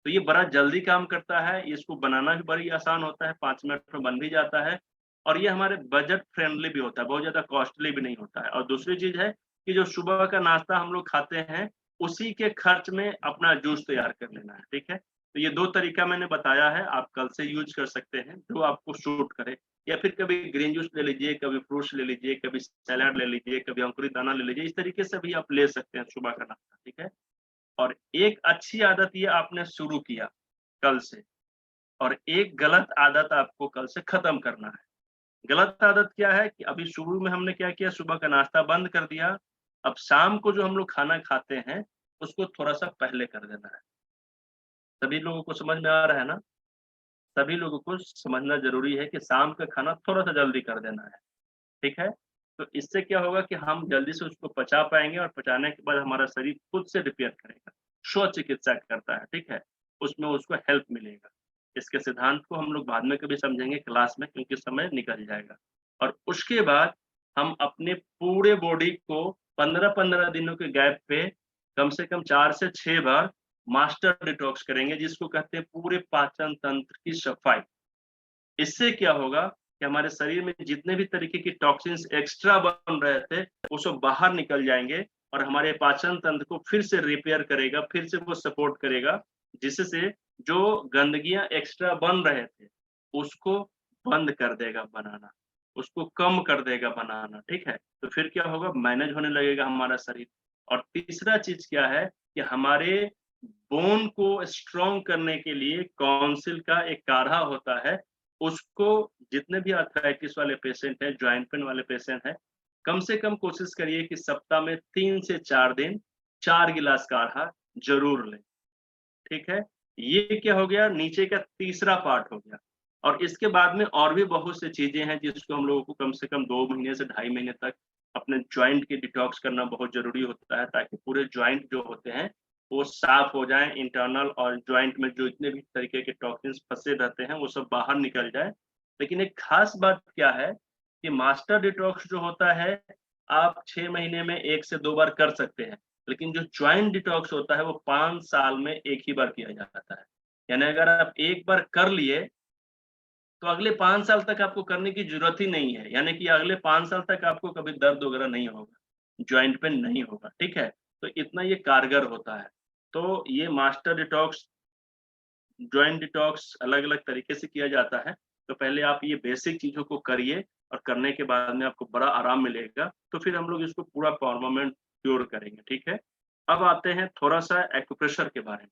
तो ये बड़ा जल्दी काम करता है, इसको बनाना भी बड़ी आसान होता है, 5 मिनट में बन भी जाता है, और ये हमारे बजट फ्रेंडली भी होता है, बहुत ज़्यादा कॉस्टली भी नहीं होता है। और दूसरी चीज़ है कि जो सुबह का नाश्ता हम लोग खाते हैं, उसी के खर्च में अपना जूस तैयार कर लेना है, ठीक है? तो ये 2 तरीका मैंने बताया है, आप कल से यूज़ कर सकते हैं, जो आपको सूट करे। या फिर कभी ग्रीन जूस ले लीजिए, कभी फ्रूट्स ले लीजिए, कभी सलाद ले लीजिए, कभी अंकुरित दाना ले लीजिए, इस तरीके से भी आप ले सकते हैं सुबह का नाश्ता, ठीक है? और एक अच्छी आदत ये आपने शुरू किया कल से, और एक गलत आदत आपको कल से खत्म करना है। गलत आदत क्या है कि अभी शुरू में हमने क्या किया, सुबह का नाश्ता बंद कर दिया। अब शाम को जो हम लोग खाना खाते हैं, उसको थोड़ा-सा पहले कर देना है। सभी लोगों को समझ में आ रहा है ना? सभी लोगों को समझना ज़रूरी है कि शाम का खाना थोड़ा-सा जल्दी कर देना है, ठीक है? तो इससे क्या होगा कि हम जल्दी से उसको पचा पाएँगे, और पचाने के बाद हमारा शरीर खुद से रिपेयर करेगा। स्व-चिकित्सा करता है, ठीक है? उसमें उसको हेल्प मिलेगा। इसके सिद्धांत को हम लोग बाद में कभी समझेंगे क्लास में, क्योंकि समय निकल जाएगा। और उसके बाद हम अपने पूरे बॉडी को 15-15 दिनों के गैप पे कम से कम 4 से 6 बार मास्टर डिटॉक्स करेंगे, जिसको कहते हैं पूरे पाचन तंत्र की सफाई। इससे क्या होगा कि हमारे शरीर में जितने भी तरीके की टॉक्सिन्स एक्स्ट्रा बन रहे थे वो सब बाहर निकल जाएंगे और हमारे पाचन तंत्र को फिर से रिपेयर करेगा, फिर से वो सपोर्ट करेगा, जिससे जो गंदगियां एक्स्ट्रा बन रहे थे उसको बंद कर देगा बनाना, उसको कम कर देगा बनाना, ठीक है। तो फिर क्या होगा, मैनेज होने लगेगा हमारा शरीर। और तीसरा चीज क्या है कि हमारे बोन को स्ट्रॉन्ग करने के लिए काउंसिल का एक काढ़ा होता है, उसको जितने भी आर्थराइटिस वाले पेशेंट हैं, जॉइंट पेन वाले पेशेंट हैं, कम से कम कोशिश करिए कि सप्ताह में 3 से 4 दिन 4 गिलास काढ़ा जरूर लें, ठीक है। ये क्या हो गया, नीचे का तीसरा पार्ट हो गया। और इसके बाद में और भी बहुत सी चीजें हैं जिसको हम लोगों को कम से कम 2 महीने से 2.5 महीने तक अपने जॉइंट की डिटॉक्स करना बहुत जरूरी होता है, ताकि पूरे जॉइंट जो होते हैं वो साफ हो जाएं इंटरनल, और जॉइंट में जो इतने भी तरीके के टॉक्सिन्स फंसे रहते हैं वो सब बाहर निकल जाए। लेकिन एक खास बात क्या है कि मास्टर डिटॉक्स जो होता है आप 6 महीने में 1 से 2 बार कर सकते हैं, लेकिन जो जॉइंट डिटॉक्स होता है वो 5 साल में 1 ही बार किया जाता है। यानी अगर आप एक बार कर लिए तो अगले 5 साल तक आपको करने की जरूरत ही नहीं है, यानी कि अगले 5 साल तक आपको कभी दर्द वगैरह नहीं होगा, जॉइंट पेन नहीं होगा, ठीक है। तो इतना ये कारगर होता है। तो ये मास्टर डिटॉक्स, जॉइंट डिटॉक्स अलग-अलग तरीके से किया जाता है। तो पहले आप ये बेसिक चीज़ों को करिए और करने के बाद में आपको बड़ा आराम मिलेगा, तो फिर हम लोग इसको पूरा परमानेंट क्योर करेंगे, ठीक है। अब आते हैं थोड़ा-सा एक्यूप्रेशर के बारे में।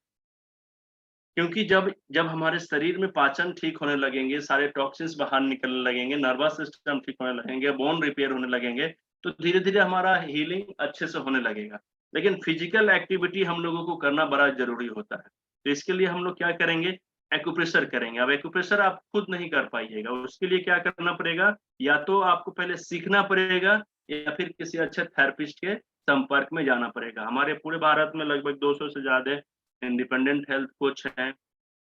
क्योंकि जब जब हमारे शरीर में पाचन ठीक होने लगेंगे, सारे टॉक्सिन्स बाहर निकलने लगेंगे, नर्वस सिस्टम ठीक होने लगेंगे, बोन रिपेयर होने लगेंगे, तो धीरे-धीरे हमारा हीलिंग अच्छे से होने लगेगा। लेकिन फिजिकल एक्टिविटी हम लोगों को करना बड़ा ज़रूरी होता है। तो इसके लिए हम लोग क्या करेंगे, एक्यूप्रेशर करेंगे। अब एक्यूप्रेशर आप खुद नहीं कर पाइएगा, उसके लिए क्या करना पड़ेगा, या तो आपको पहले सीखना पड़ेगा या फिर किसी अच्छे थेरेपिस्ट के संपर्क में जाना पड़ेगा। हमारे पूरे भारत में लगभग 200 से ज़्यादा इंडिपेंडेंट हेल्थ कोच हैं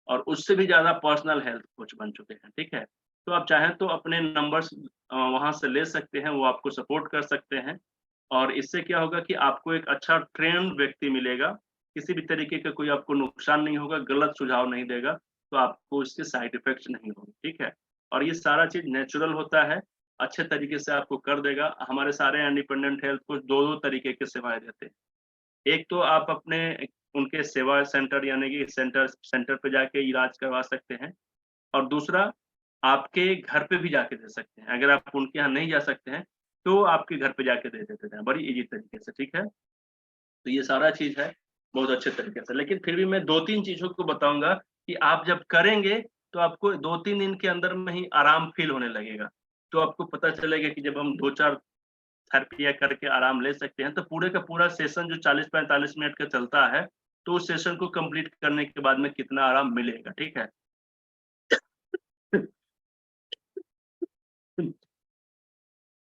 और उससे भी ज़्यादा पर्सनल हेल्थ कोच बन चुके हैं, ठीक है। तो आप चाहें तो अपने नंबर्स वहाँ से ले सकते हैं, वो आपको सपोर्ट कर सकते हैं। और इससे क्या होगा कि आपको एक अच्छा ट्रेन्ड व्यक्ति मिलेगा, किसी भी तरीके का कोई आपको नुकसान नहीं होगा, गलत सुझाव नहीं देगा, तो आपको इसके साइड इफ़ेक्ट्स नहीं होंगे, ठीक है। और ये सारा चीज़ नेचुरल होता है, अच्छे तरीके से आपको कर देगा। हमारे सारे इंडिपेंडेंट हेल्थ कोच 2-2 तरीके की सेवाएँ देते हैं। एक तो आप अपने उनके सेवा सेंटर यानी कि सेंटर पे जाके इलाज करवा सकते हैं, और दूसरा आपके घर पे भी जाके दे सकते हैं। अगर आप उनके यहाँ नहीं जा सकते हैं, तो आपके घर पे जाके दे देते हैं, बड़ी ईज़ी तरीके से, ठीक है? तो ये सारा चीज़ है, बहुत अच्छे तरीके से। लेकिन फिर भी मैं 2-3 चीज़ों को बताऊँगा कि आप जब करेंगे, तो आपको 2-3 दिन के अंदर में ही आराम फ़ील होने लगेगा। तो आपको पता चलेगा कि जब हम 2-4 थेरेपी करके आराम ले सकते हैं, तो पूरे का पूरा सेशन जो 40-45 मिनट का चलता है, तो उस सेशन को कंप्लीट करने के बाद में कितना आराम मिलेगा, ठीक है?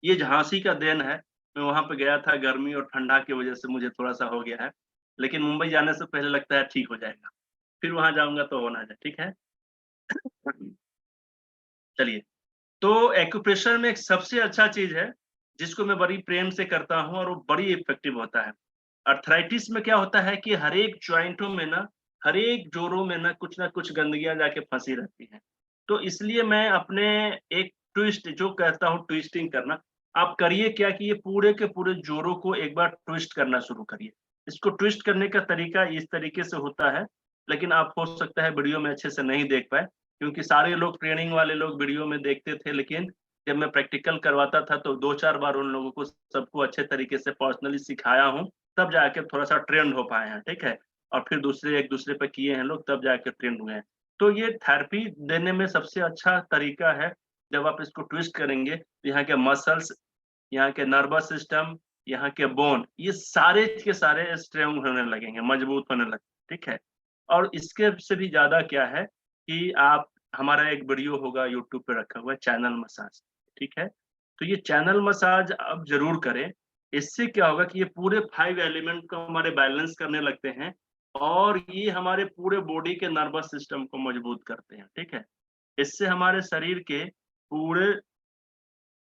ये झांसी का देन है, मैं वहाँ पे गया था, गर्मी और ठंडा की वजह से मुझे थोड़ा-सा हो गया है, लेकिन मुंबई जाने से पहले लगता है ठीक हो जाएगा। फिर वहाँ जाऊँगा तो होना है, ठीक है? चलिए, तो एक्यूप्रेशर में एक सबसे अच्छा चीज़ है, जिसको मैं बड़ी प्रेम से करता हूँ और वो बड़ी इफ़ेक्टिव होता है। अर्थराइटिस में क्या होता है कि हर एक जॉइंटों में ना, हर एक जोड़ों में ना कुछ न कुछ गंदगियाँ जाके फँसी रहती हैं। तो इसलिए मैं अपने एक ट्विस्ट जो कहता हूँ ट्विस्टिंग करना, आप करिए क्या कि ये पूरे के पूरे जोड़ों को एक बार ट्विस्ट करना शुरू करिए। इसको ट्विस्ट करने का तरीका इस तरीके से होता है, लेकिन आप हो सकता है वीडियो में अच्छे से नहीं देख पाएँ, क्योंकि सारे लोग ट्रेनिंग वाले लोग वीडियो में देखते थे, लेकिन जब मैं प्रैक्टिकल करवाता था तो 2-4 बार उन लोगों को सबको अच्छे तरीके से पर्सनली सिखाया हूँ, तब जाके थोड़ा-सा ट्रेंड हो पाए हैं, ठीक है? और फिर दूसरे एक दूसरे पे किए हैं लोग, तब जाके ट्रेंड हुए हैं। तो ये थेरेपी देने में सबसे अच्छा तरीका है, जब आप इसको ट्विस्ट करेंगे, तो यहाँ के मसल्स, यहाँ के नर्वस सिस्टम, यहाँ के बोन, ये सारे के सारे स्ट्रॉन्ग होने लगेंगे, मजबूत होने लगेंगे, ठीक है? और इसके से भी ज़्यादा क्या है कि आप, हमारा एक वीडियो होगा यूट्यूब पे रखा हुआ है चैनल मसाज, ठीक है? तो ये चैनल मसाज आप ज़रूर करें। इससे क्या होगा कि ये पूरे 5 एलिमेंट को हमारे बैलेंस करने लगते हैं और ये हमारे पूरे बॉडी के नर्वस सिस्टम को मजबूत करते हैं, ठीक है? इससे हमारे शरीर के पूरे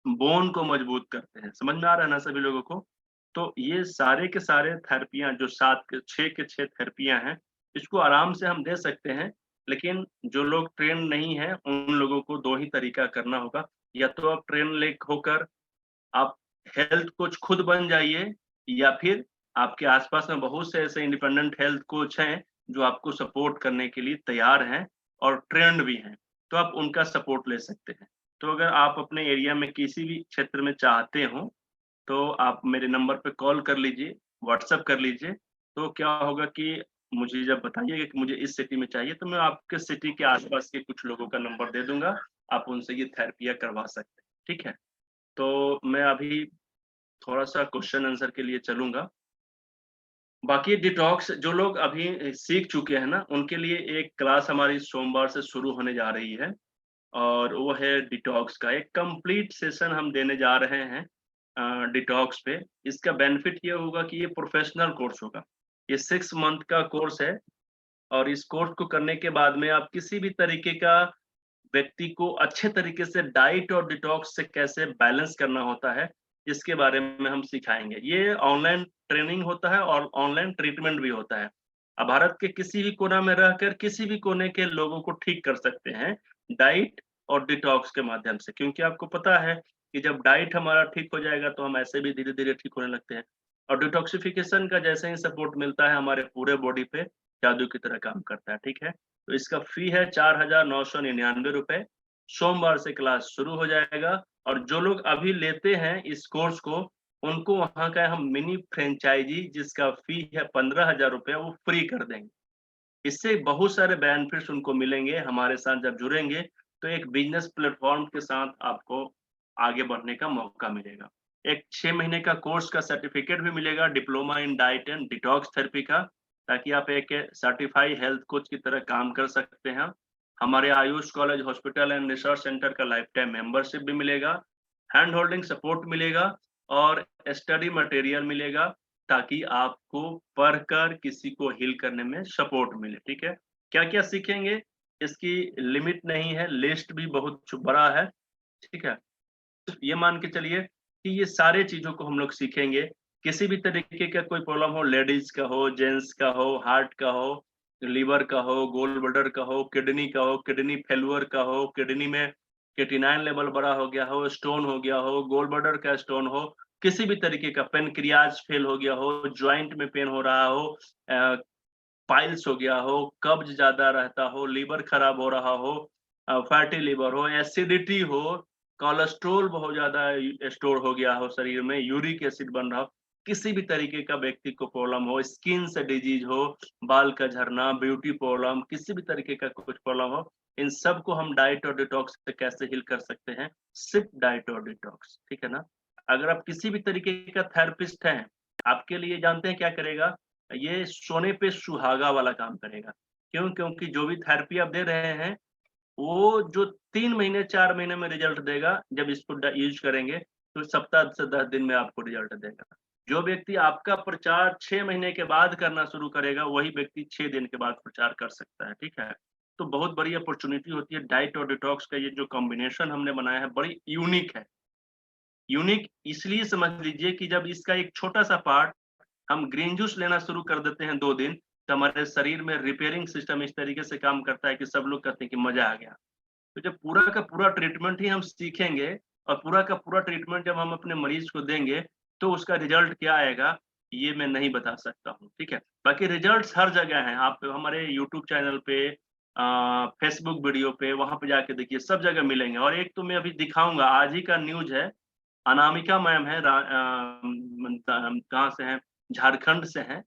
बोन को मजबूत करते हैं। समझ में आ रहा है ना सभी लोगों को? तो ये सारे के सारे थेरेपियाँ जो 7 के 6 के 6 थेरेपियाँ हैं, इसको आराम से हम दे सकते हैं, लेकिन जो लोग ट्रेन्ड नहीं हैं, उन लोगों को 2 ही तरीका करना होगा। या तो आप ट्रेन लेक होकर आप हेल्थ कोच खुद बन जाइए, या फिर आपके आसपास में बहुत से ऐसे इंडिपेंडेंट हेल्थ कोच हैं जो आपको सपोर्ट करने के लिए तैयार हैं और ट्रेंड भी हैं, तो आप उनका सपोर्ट ले सकते हैं। तो अगर आप अपने एरिया में किसी भी क्षेत्र में चाहते हो, तो आप मेरे नंबर पे कॉल कर लीजिए, व्हाट्सएप कर लीजिए। तो क्या होगा कि मुझे जब बताइएगा कि मुझे इस सिटी में चाहिए, तो मैं आपके सिटी के आसपास के कुछ लोगों का नंबर दे दूँगा, आप उनसे ये थेरेपियाँ करवा सकते हैं, ठीक है? तो मैं अभी थोड़ा-सा क्वेश्चन आंसर के लिए चलूँगा। बाकी डिटॉक्स जो लोग अभी सीख चुके हैं ना, उनके लिए एक क्लास हमारी सोमवार से शुरू होने जा रही है, और वो है डिटॉक्स का एक कंप्लीट सेशन हम देने जा रहे हैं डिटॉक्स पे। इसका बेनिफिट ये होगा कि ये प्रोफेशनल कोर्स होगा। ये 6 मंथ का कोर्स है, और इस कोर्स को करने के बाद में आप किसी भी तरीके का व्यक्ति को अच्छे तरीके से डाइट और डिटॉक्स से कैसे बैलेंस करना होता है, इसके बारे में हम सिखाएँगे। ये ऑनलाइन ट्रेनिंग होता है और ऑनलाइन ट्रीटमेंट भी होता है। आप भारत के किसी भी कोना में रहकर किसी भी कोने के लोगों को ठीक कर सकते हैं, डाइट और डिटॉक्स के माध्यम से। क्योंकि आपको पता है कि जब डाइट हमारा ठीक हो जाएगा, तो हम ऐसे भी धीरे-धीरे ठीक होने लगते हैं। और डिटॉक्सिफिकेशन का जैसे ही सपोर्ट मिलता है, हमारे पूरे बॉडी पे जादू की तरह काम करता है, ठीक है? तो इसका फ़ी है ₹4999। सोमवार से क्लास शुरू हो जाएगा, और जो लोग अभी लेते हैं इस कोर्स को, उनको वहाँ का हम मिनी फ्रेंचाइज़ी जिसका फ़ी है ₹15,000 वो फ्री कर देंगे। इससे बहुत सारे बेनिफिट्स उनको मिलेंगे, हमारे साथ जब जुड़ेंगे, तो एक बिज़नेस प्लेटफ़ॉर्म के साथ आपको आगे बढ़ने का मौका मिलेगा। एक 6 महीने का कोर्स का सर्टिफ़िकेट भी मिलेगा, diploma in diet and detox therapy का, ताकि आप एक सर्टिफ़ाइड हेल्थ कोच की तरह काम कर सकते हैं। हमारे Ayush college hospital and research centre का लाइफ टाइम मेंबरशिप भी मिलेगा, हैंड होल्डिंग सपोर्ट मिलेगा, और स्टडी मटेरियल मिलेगा, ताकि आपको पढ़कर किसी को हील करने में सपोर्ट मिले, ठीक है? क्या-क्या सीखेंगे, इसकी लिमिट नहीं है, लिस्ट भी बहुत बड़ा है, ठीक है? ये मान के चलिए कि ये सारे चीज़ों को हम लोग सीखेंगे। किसी भी तरीके का कोई प्रॉब्लम हो, लेडीज़ का हो, जेंट्स का हो, हार्ट का हो, लिवर का हो, गॉल ब्लैडर का हो, किडनी का हो, किडनी फेल्योर का हो, किडनी में क्रिएटिनिन लेवल बड़ा हो गया हो, स्टोन हो गया हो, गॉल ब्लैडर का स्टोन हो, किसी भी तरीके का पैनक्रियाज फेल हो गया हो, जॉइंट में पेन हो रहा हो, पाइल्स हो गया हो, कब्ज़ ज़्यादा रहता हो, लीवर खराब हो रहा हो, फैटी लिवर हो, एसिडिटी हो, कोलेस्ट्रॉल बहुत ज़्यादा स्टोर हो गया हो शरीर में, यूरिक एसिड बन रहा हो, किसी भी तरीके का व्यक्ति को प्रॉब्लम हो, स्किन से डिजीज़ हो, बाल का झड़ना, ब्यूटी प्रॉब्लम, किसी भी तरीके का कुछ प्रॉब्लम हो, इन सब को हम डाइट और डिटॉक्स से कैसे हील कर सकते हैं, सिर्फ़ डाइट और डिटॉक्स, ठीक है ना? अगर आप किसी भी तरीके का थेरेपिस्ट हैं, आपके लिए जानते हैं क्या करेगा? ये सोने पे सुहागा वाला काम करेगा। क्यों? क्योंकि जो भी थेरेपी आप दे रहे हैं, वो जो 3 महीने 4 महीने में रिज़ल्ट देगा, जब इसको यूज़ करेंगे, तो सप्ताह से 10 दिन में आपको रिज़ल्ट देगा। जो व्यक्ति आपका प्रचार 6 महीने के बाद करना शुरू करेगा, वही व्यक्ति 6 दिन के बाद प्रचार कर सकता है, ठीक है? तो बहुत बड़ी अपॉर्च्युनिटी होती है, डाइट और डिटॉक्स का ये जो कॉम्बिनेशन हमने बनाया है, बड़ी यूनिक है। यूनिक इसलिए समझ लीजिए कि जब इसका एक छोटा-सा पार्ट हम ग्रीन जूस लेना शुरू कर देते हैं 2 दिन, तो हमारे शरीर में रिपेयरिंग सिस्टम इस तरीके से काम करता है कि सब लोग कहते हैं कि मज़ा आ गया। तो जब पूरा का पूरा ट्रीटमेंट ही हम सीखेंगे, और पूरा का पूरा ट्रीटमेंट जब हम अपने मरीज़ को देंगे, तो उसका रिज़ल्ट क्या आएगा, ये मैं नहीं बता सकता हूँ, ठीक है? बाकी रिज़ल्ट्स हर जगह हैं, आप हमारे यूट्यूब चैनल पे, फेसबुक वीडियो पे, वहाँ पे जाके देखिए, सब जगह मिलेंगे। और एक तो मैं अभी दिखाऊँगा, आज ही का न्यूज़ है, अनामिका मैम है, कहाँ से हैं? झारखंड से हैं।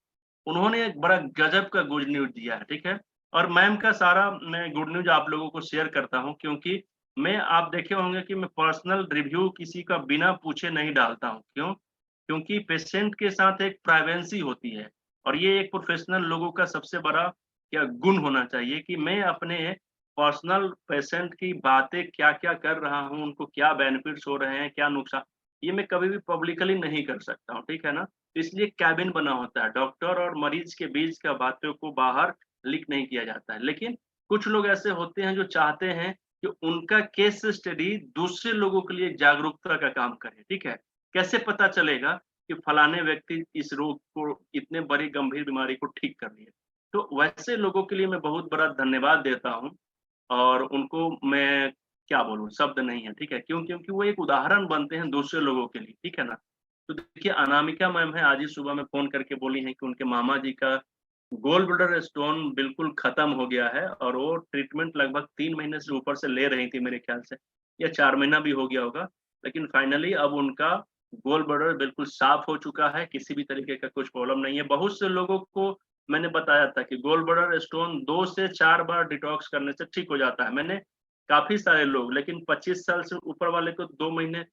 उन्होंने एक बड़ा गज़ब का गुड न्यूज़ दिया है, ठीक है? और मैम का सारा मैं गुड न्यूज़ आप लोगों को शेयर करता हूँ, क्योंकि आप देखे होंगे कि मैं पर्सनल रिव्यू किसी का बिना पूछे नहीं डालता हूँ। क्यों? क्योंकि पेशेंट के साथ एक प्राइवेसी होती है, और ये एक प्रोफ़ेशनल लोगों का सबसे बड़ा क्या गुण होना चाहिए कि मैं अपने पर्सनल पेशेंट की बातें क्या-क्या कर रहा हूँ, उनको क्या बेनिफिट्स हो रहे हैं, क्या नुकसान, ये मैं कभी भी पब्लिकली नहीं कर सकता हूँ, ठीक है ना? तो इसलिए केबिन बना होता है, डॉक्टर और मरीज़ के बीच का बातों को बाहर लीक नहीं किया जाता है। लेकिन कुछ लोग ऐसे होते हैं जो चाहते हैं कि उनका केस स्टडी दूसरे लोगों के लिए जागरूकता का काम करे, ठीक है? कैसे पता चलेगा कि फलाने व्यक्ति इस रोग को, इतने बड़ी गंभीर बीमारी को ठीक कर लिए? तो वैसे लोगों के लिए मैं बहुत बड़ा धन्यवाद देता हूँ, और उनको मैं क्या बोलूं, शब्द नहीं है, ठीक है। क्यों? क्योंकि वो एक उदाहरण बनते हैं दूसरे लोगों के लिए, ठीक है ना। तो देखिए अनामिका मैम है, आज ही सुबह में फोन करके बोली हैं कि उनके मामा जी का गोल्ड ब्लैडर स्टोन बिल्कुल खत्म हो गया है और वो ट्रीटमेंट लगभग 3 महीने से ऊपर से ले रही थी मेरे ख्याल से, या 4 महीना भी हो गया होगा। लेकिन फाइनली अब उनका गोल्ड ब्लैडर बिल्कुल साफ हो चुका है, किसी भी तरीके का कुछ प्रॉब्लम नहीं है। बहुत से लोगों को मैंने बताया था कि गोल्ड ब्लैडर स्टोन 2 से 4 बार डिटॉक्स करने से ठीक हो जाता है। मैंने काफ़ी सारे लोग, लेकिन 25 साल से ऊपर वाले को 2 महीने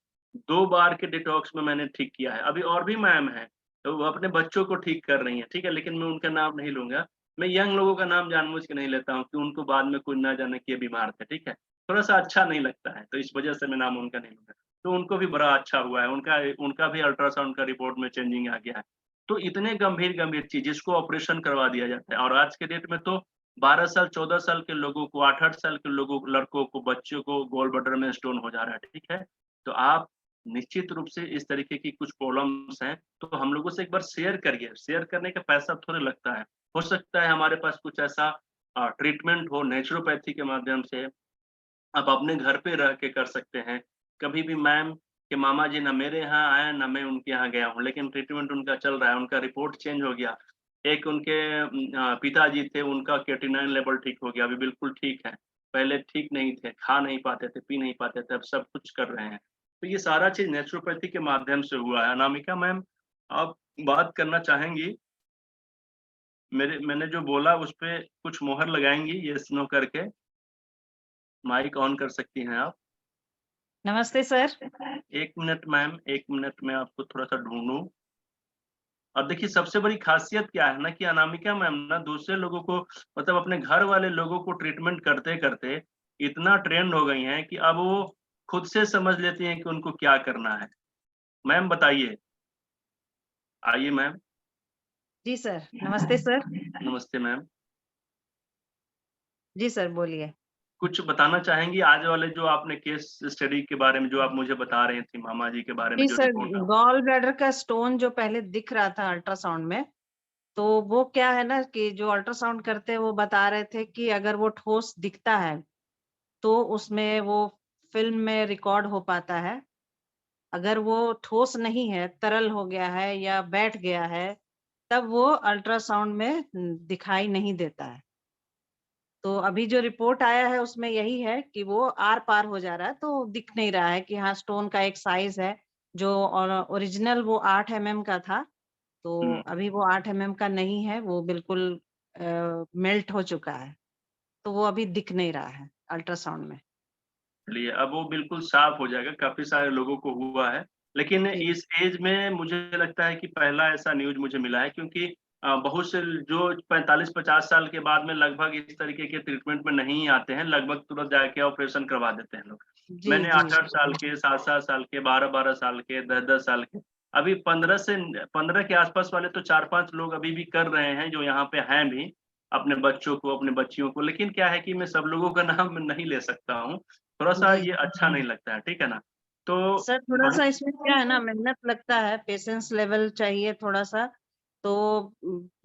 2 बार के डिटॉक्स में मैंने ठीक किया है। अभी और भी मैम हैं, तो वो अपने बच्चों को ठीक कर रही हैं, ठीक है? लेकिन मैं उनका नाम नहीं लूँगा। मैं यंग लोगों का नाम जानबूझ के नहीं लेता हूँ कि उनको बाद में कोई ना जाने कि ये बीमार थे, ठीक है? थोड़ा-सा अच्छा नहीं लगता है, तो इस वजह से मैं नाम उनका नहीं लूँगा। तो उनको भी बड़ा अच्छा हुआ है, उनका उनका भी अल्ट्रासाउंड का रिपोर्ट में चेंजिंग आ गया है। तो इतने गंभीर-गंभीर चीज़ जिसको ऑपरेशन करवा दिया जाता है, और आज के डेट में तो 12 साल, 14 साल के लोगों को, 8-8 साल के लोगों लड़कों को, बच्चों को गोल्ड ब्लैडर में स्टोन हो जा रहा है, ठीक है? तो आप निश्चित रूप से इस तरीके की कुछ प्रॉब्लम्स हैं, तो हम लोगों से एक बार शेयर करिए। शेयर करने का पैसा थोड़े लगता है। हो सकता है हमारे पास कुछ ऐसा ट्रीटमेंट हो नेचुरोपैथी के माध्यम से, आप अपने घर पे रह के कर सकते हैं। कभी भी मैम के मामा जी ना मेरे यहाँ आए, ना मैं उनके यहाँ गया हूँ, लेकिन ट्रीटमेंट उनका चल रहा है, उनका रिपोर्ट चेंज हो गया। एक उनके पिताजी थे, उनका क्रिएटिनिन लेवल ठीक हो गया, अभी बिल्कुल ठीक है। पहले ठीक नहीं थे, खा नहीं पाते थे, पी नहीं पाते थे, अब सब कुछ कर रहे हैं। तो ये सारा चीज़ नेचुरोपैथी के माध्यम से हुआ है। अनामिका मैम, आप बात करना चाहेंगी? मैंने जो बोला उस पे कुछ मुहर लगाएँगी येस नो करके? माइक ऑन कर सकती हैं आप। नमस्ते सर। 1 मिनट मैम, 1 मिनट में आपको थोड़ा-सा ढूँढूँ। और देखिए सबसे बड़ी ख़ासियत क्या है ना कि अनामिका मैम ना दूसरे लोगों को, मतलब अपने घर वाले लोगों को ट्रीटमेंट करते-करते इतना ट्रेंड हो गई हैं कि अब वो खुद से समझ लेती हैं कि उनको क्या करना है। मैम बताइए। आइए मैम। जी सर, नमस्ते सर। नमस्ते मैम। जी सर, बोलिए। कुछ बताना चाहेंगी आज वाले जो आपने केस स्टडी के बारे में जो आप मुझे बता रही थी, मामा जी के बारे में जी जो सर, रिपोर्ट गॉल ब्लैडर का स्टोन जो पहले दिख रहा था अल्ट्रासाउंड में, तो वो क्या है ना कि जो अल्ट्रासाउंड करते हैं वो बता रहे थे कि अगर वो ठोस दिखता है, तो उसमें वो फ़िल्म में रिकॉर्ड हो पाता है। अगर वो ठोस नहीं है, तरल हो गया है या बैठ गया है, तब वो अल्ट्रासाउंड में दिखाई नहीं देता है। तो अभी जो रिपोर्ट आया है उसमें यही है कि वो आर-पार हो जा रहा है, तो दिख नहीं रहा है कि हाँ, स्टोन का एक साइज़ है जो ओरिजिनल वो 8 एमएम का था, तो हुँ, अभी वो 8 एमएम का नहीं है, वो बिल्कुल मेल्ट हो चुका है, तो वो अभी दिख नहीं रहा है अल्ट्रासाउंड में। चलिए अब वो बिल्कुल साफ़ हो जाएगा, काफ़ी सारे लोगों को हुआ है। लेकिन जी। इस ऐज में मुझे लगता है कि पहला ऐसा न्यूज़ मुझे मिला है, क्योंकि बहुत से जो 45-50 साल के बाद में लगभग इस तरीके के ट्रीटमेंट में नहीं आते हैं, लगभग तुरंत जाके ऑपरेशन करवा देते हैं लोग। जी, मैंने जी। 8-8 साल के, 7-7 साल के, 12-12 साल के, 10-10 साल के, अभी 15 के आस-पास वाले तो 4-5 लोग अभी भी कर रहे हैं, जो यहाँ पे हैं भी, अपने बच्चों को, अपने बच्चियों को। लेकिन क्या है कि मैं सब लोगों का नाम नहीं ले सकता हूँ, थोड़ा-सा जी, ये जी। अच्छा नहीं लगता है, ठीक है ना? तो सर थोड़ा-सा इसमें क्या है ना मेहनत लगता है, पेशेंस लेवल चाहिए थोड़ा-सा, तो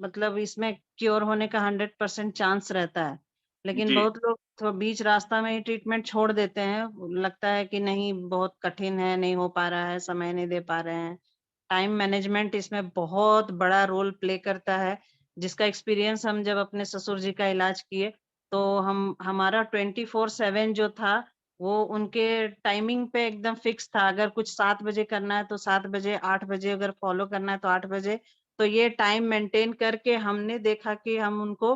मतलब इसमें क्योर होने का 100% चांस रहता है। लेकिन जी, बहुत लोग तो बीच रास्ता में ही ट्रीटमेंट छोड़ देते हैं, लगता है कि नहीं बहुत कठिन है, नहीं हो पा रहा है, समय नहीं दे पा रहे हैं। टाइम मैनेजमेंट इसमें बहुत बड़ा रोल प्ले करता है, जिसका एक्सपीरियंस हम जब अपने ससुर जी का इलाज किए, तो हम हमारा 24/7 जो था वो उनके टाइमिंग पे एकदम फिक्स था, अगर कुछ 7 बजे करना है तो 7 बजे, 8 बजे अगर फॉलो करना है तो 8 बजे। तो ये टाइम मेंटेन करके हमने देखा कि हम उनको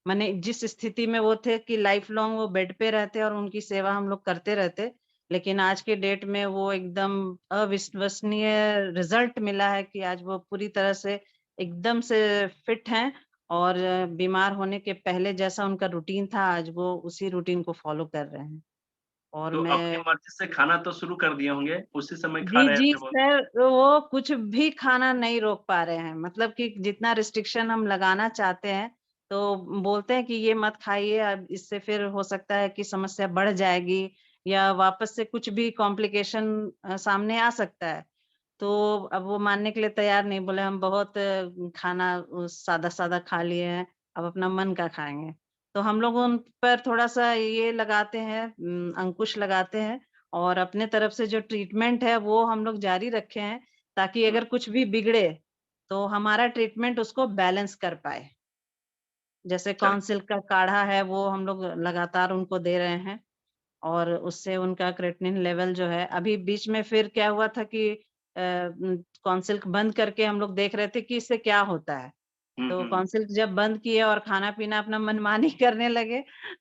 माने जिस स्थिति में वो थे कि लाइफ लॉन्ग वो बेड पे रहते और उनकी सेवा हम लोग करते रहते। लेकिन आज के डेट में वो एकदम अविश्वसनीय रिज़ल्ट मिला है कि आज वो पूरी तरह से एकदम से फिट हैं और बीमार होने के पहले जैसा उनका रूटीन था, आज वो उसी रूटीन को फॉलो कर रहे हैं। और तो अपनी मैं मर्ज़ी से खाना तो शुरू कर दिए होंगे, उसी समय खा जी, रहे जी थे वो? सर, वो कुछ भी खाना नहीं रोक पा रहे हैं। मतलब कि जितना रिस्ट्रिक्शन हम लगाना चाहते हैं, तो बोलते हैं कि ये मत खाइए, अब इससे फिर हो सकता है कि समस्या बढ़ जाएगी या वापस से कुछ भी कॉम्प्लिकेशन सामने आ सकता है। तो अब वो मानने के लिए तैयार नहीं, बोले हम बहुत खाना सादा-सादा खा लिए हैं, अब अपना मन का खाएँगे। तो हम लोग उन पर थोड़ा सा ये लगाते हैं, अंकुश लगाते हैं, और अपने तरफ से जो ट्रीटमेंट है वो हम लोग जारी रखे हैं, ताकि अगर कुछ भी बिगड़े तो हमारा ट्रीटमेंट उसको बैलेंस कर पाए। जैसे चलिए। कॉन्सिल का काढ़ा है वो हम लोग लगातार उनको दे रहे हैं, और उससे उनका क्रेटिनिन लेवल जो है, अभी बीच में फिर क्या हुआ था कि कॉन्सिल्क बंद करके हम लोग देख रहे थे कि इससे क्या होता है। तो कॉन्सिल्क जब बंद किए और खाना-पीना अपना मनमानी करने लगे,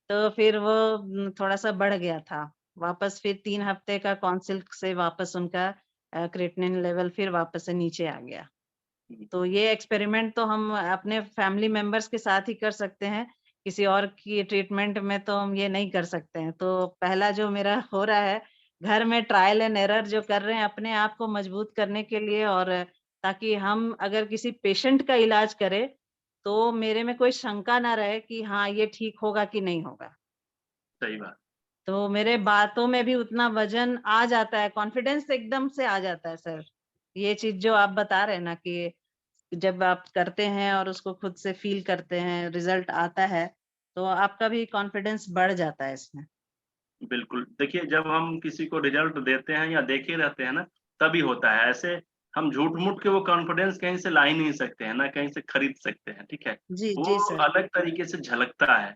तो फिर वो थोड़ा सा बढ़ गया था। वापस फिर 3 हफ्ते का कॉन्सिल्क से वापस उनका क्रेटिनिन लेवल फिर वापस से नीचे आ गया। तो ये एक्सपेरिमेंट तो हम अपने फैमिली मेंबर्स के साथ ही कर सकते हैं, किसी और की ट्रीटमेंट में तो हम ये नहीं कर सकते हैं। तो पहला जो मेरा हो रहा है, घर में ट्रायल एंड एरर जो कर रहे हैं अपने आप को मजबूत करने के लिए, और ताकि हम अगर किसी पेशेंट का इलाज करें, तो मेरे में कोई शंका ना रहे कि हाँ, ये ठीक होगा कि नहीं होगा। सही बात। तो मेरे बातों में भी उतना वज़न आ जाता है, कॉन्फिडेंस एकदम से आ जाता है सर। ये चीज़ जो आप बता रहे हैं ना कि जब आप करते हैं और उसको खुद से फ़ील करते हैं, रिज़ल्ट आता है, तो आपका भी कॉन्फिडेंस बढ़ जाता है इसमें। बिल्कुल, देखिए जब हम किसी को रिज़ल्ट देते हैं या देखे रहते हैं ना, तभी होता है। ऐसे हम झूठ-मूठ के वो कॉन्फिडेंस कहीं से ला ही नहीं सकते हैं, ना कहीं से खरीद सकते हैं, ठीक है? जी, वो जी सर। अलग तरीके से झलकता है,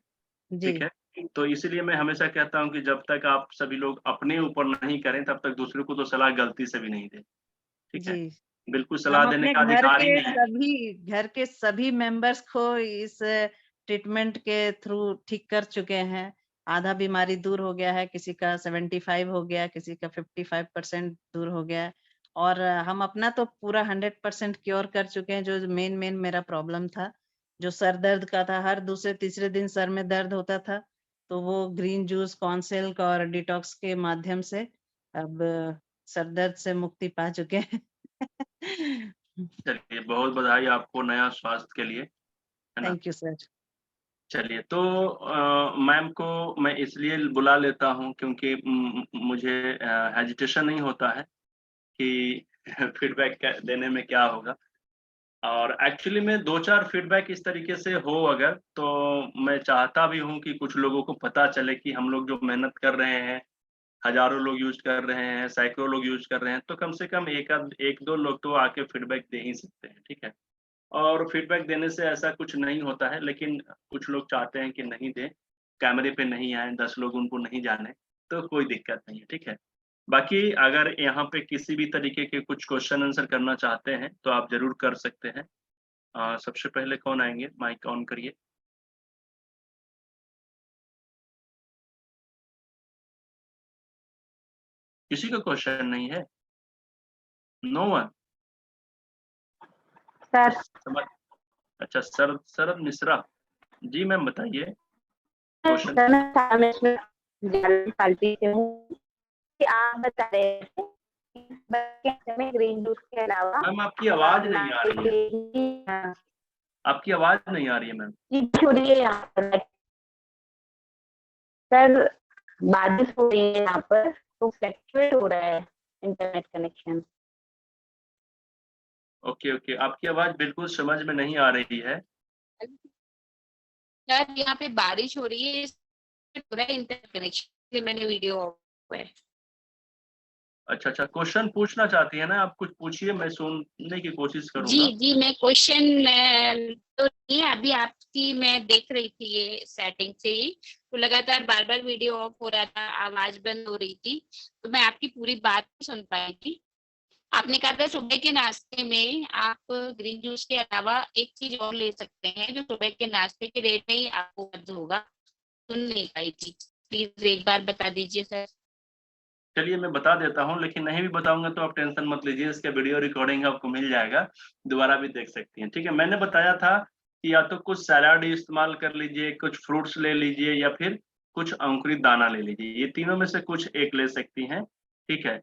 जी, ठीक है? तो इसीलिए मैं हमेशा कहता हूँ कि जब तक आप सभी लोग अपने ऊपर नहीं करें, तब तक दूसरों को तो सलाह गलती से भी नहीं दें, ठीक है? जी। बिल्कुल हम सलाह देने अपने का अधिकार ही नहीं है। घर के सभी मेंबर्स को इस ट्रीटमेंट के थ्रू ठीक कर चुके हैं। आधा बीमारी दूर हो गया है, किसी का 75 हो गया, किसी का 55% दूर हो गया है, और हम अपना तो पूरा 100% क्योर कर चुके हैं। जो मेन मेरा प्रॉब्लम था, जो सर दर्द का था, हर दूसरे तीसरे दिन सर में दर्द होता था, तो वो ग्रीन जूस, कॉन्सिल्क और डिटॉक्स के माध्यम से अब सर दर्द से मुक्ति पा चुके हैं। चलिए, बहुत बधाई आपको नया स्वास्थ्य के लिए, है ना? Thank you sir. चलिए, तो मैम को मैं इसलिए बुला लेता हूँ क्योंकि मुझे हेजिटेशन नहीं होता है कि फीडबैक क्या देने में क्या होगा, और एक्चुअली में 2-4 फीडबैक इस तरीके से हो अगर, तो मैं चाहता भी हूँ कि कुछ लोगों को पता चले कि हम लोग जो मेहनत कर रहे हैं, हज़ारों लोग यूज़ कर रहे हैं, सैकड़ों लोग यूज़ कर रहे हैं, तो कम से कम 1-2 लोग तो आके फीडबैक दे ही सकते हैं, ठीक है? और फीडबैक देने से ऐसा कुछ नहीं होता है, लेकिन कुछ लोग चाहते हैं कि नहीं दें, कैमरे पे नहीं आएँ, 10 लोग उनको नहीं जाने, तो कोई दिक्कत नहीं है, ठीक है? बाकी अगर यहाँ पे किसी भी तरीके के कुछ क्वेश्चन आंसर करना चाहते हैं, तो आप ज़रूर कर सकते हैं। सबसे पहले कौन आएँगे? माइक ऑन करिए। किसी का क्वेश्चन नहीं है? No one? सर समझ अच्छा, शरद मिश्रा। जी मैम बताइए, क्वेश्चन सर मैं म्युनिसिपैलिटी से हूँ कि आप बता रहे थे कि ग्रीन जूस के अलावा मैम आपकी आवाज़ नहीं आ रही है। आपकी आवाज़ नहीं आ रही है मैम। सर बारिश हो रही है यहाँ पर, तो फ्लक्चुएट हो रहा है इंटरनेट कनेक्शन। ओके, आपकी आवाज़ बिल्कुल समझ में नहीं आ रही है। सर यहाँ पे बारिश हो रही है, हो रहा है इंटरनेट कनेक्शन, मैंने वीडियो ऑफ है। अच्छा, क्वेश्चन पूछना चाहती है ना आप? कुछ पूछिए, मैं सुनने की कोशिश करूँगा। जी मैं क्वेश्चन तो नहीं, अभी आपकी मैं देख रही थी ये सेटिंग से ही, तो लगातार बार वीडियो ऑफ हो रहा था, आवाज बंद हो रही थी, तो मैं आपकी पूरी बात नहीं सुन पाई थी। आपने कहा था सुबह के नाश्ते में आप ग्रीन जूस के अलावा एक चीज और ले सकते हैं जो सुबह के नाश्ते के रेट में ही आपको मदद होगा। सुन नहीं पाई थी, प्लीज एक बार बता दीजिए सर। चलिए मैं बता देता हूँ, लेकिन नहीं भी बताऊँगा तो आप टेंशन मत लीजिए, इसका वीडियो रिकॉर्डिंग आपको मिल जाएगा, दोबारा भी देख सकती हैं, ठीक है? मैंने बताया था कि या तो कुछ सलाद इस्तेमाल कर लीजिए, कुछ फ्रूट्स ले लीजिए या फिर कुछ अंकुरित दाना ले लीजिए, ये तीनों में से कुछ एक ले सकती हैं, ठीक है?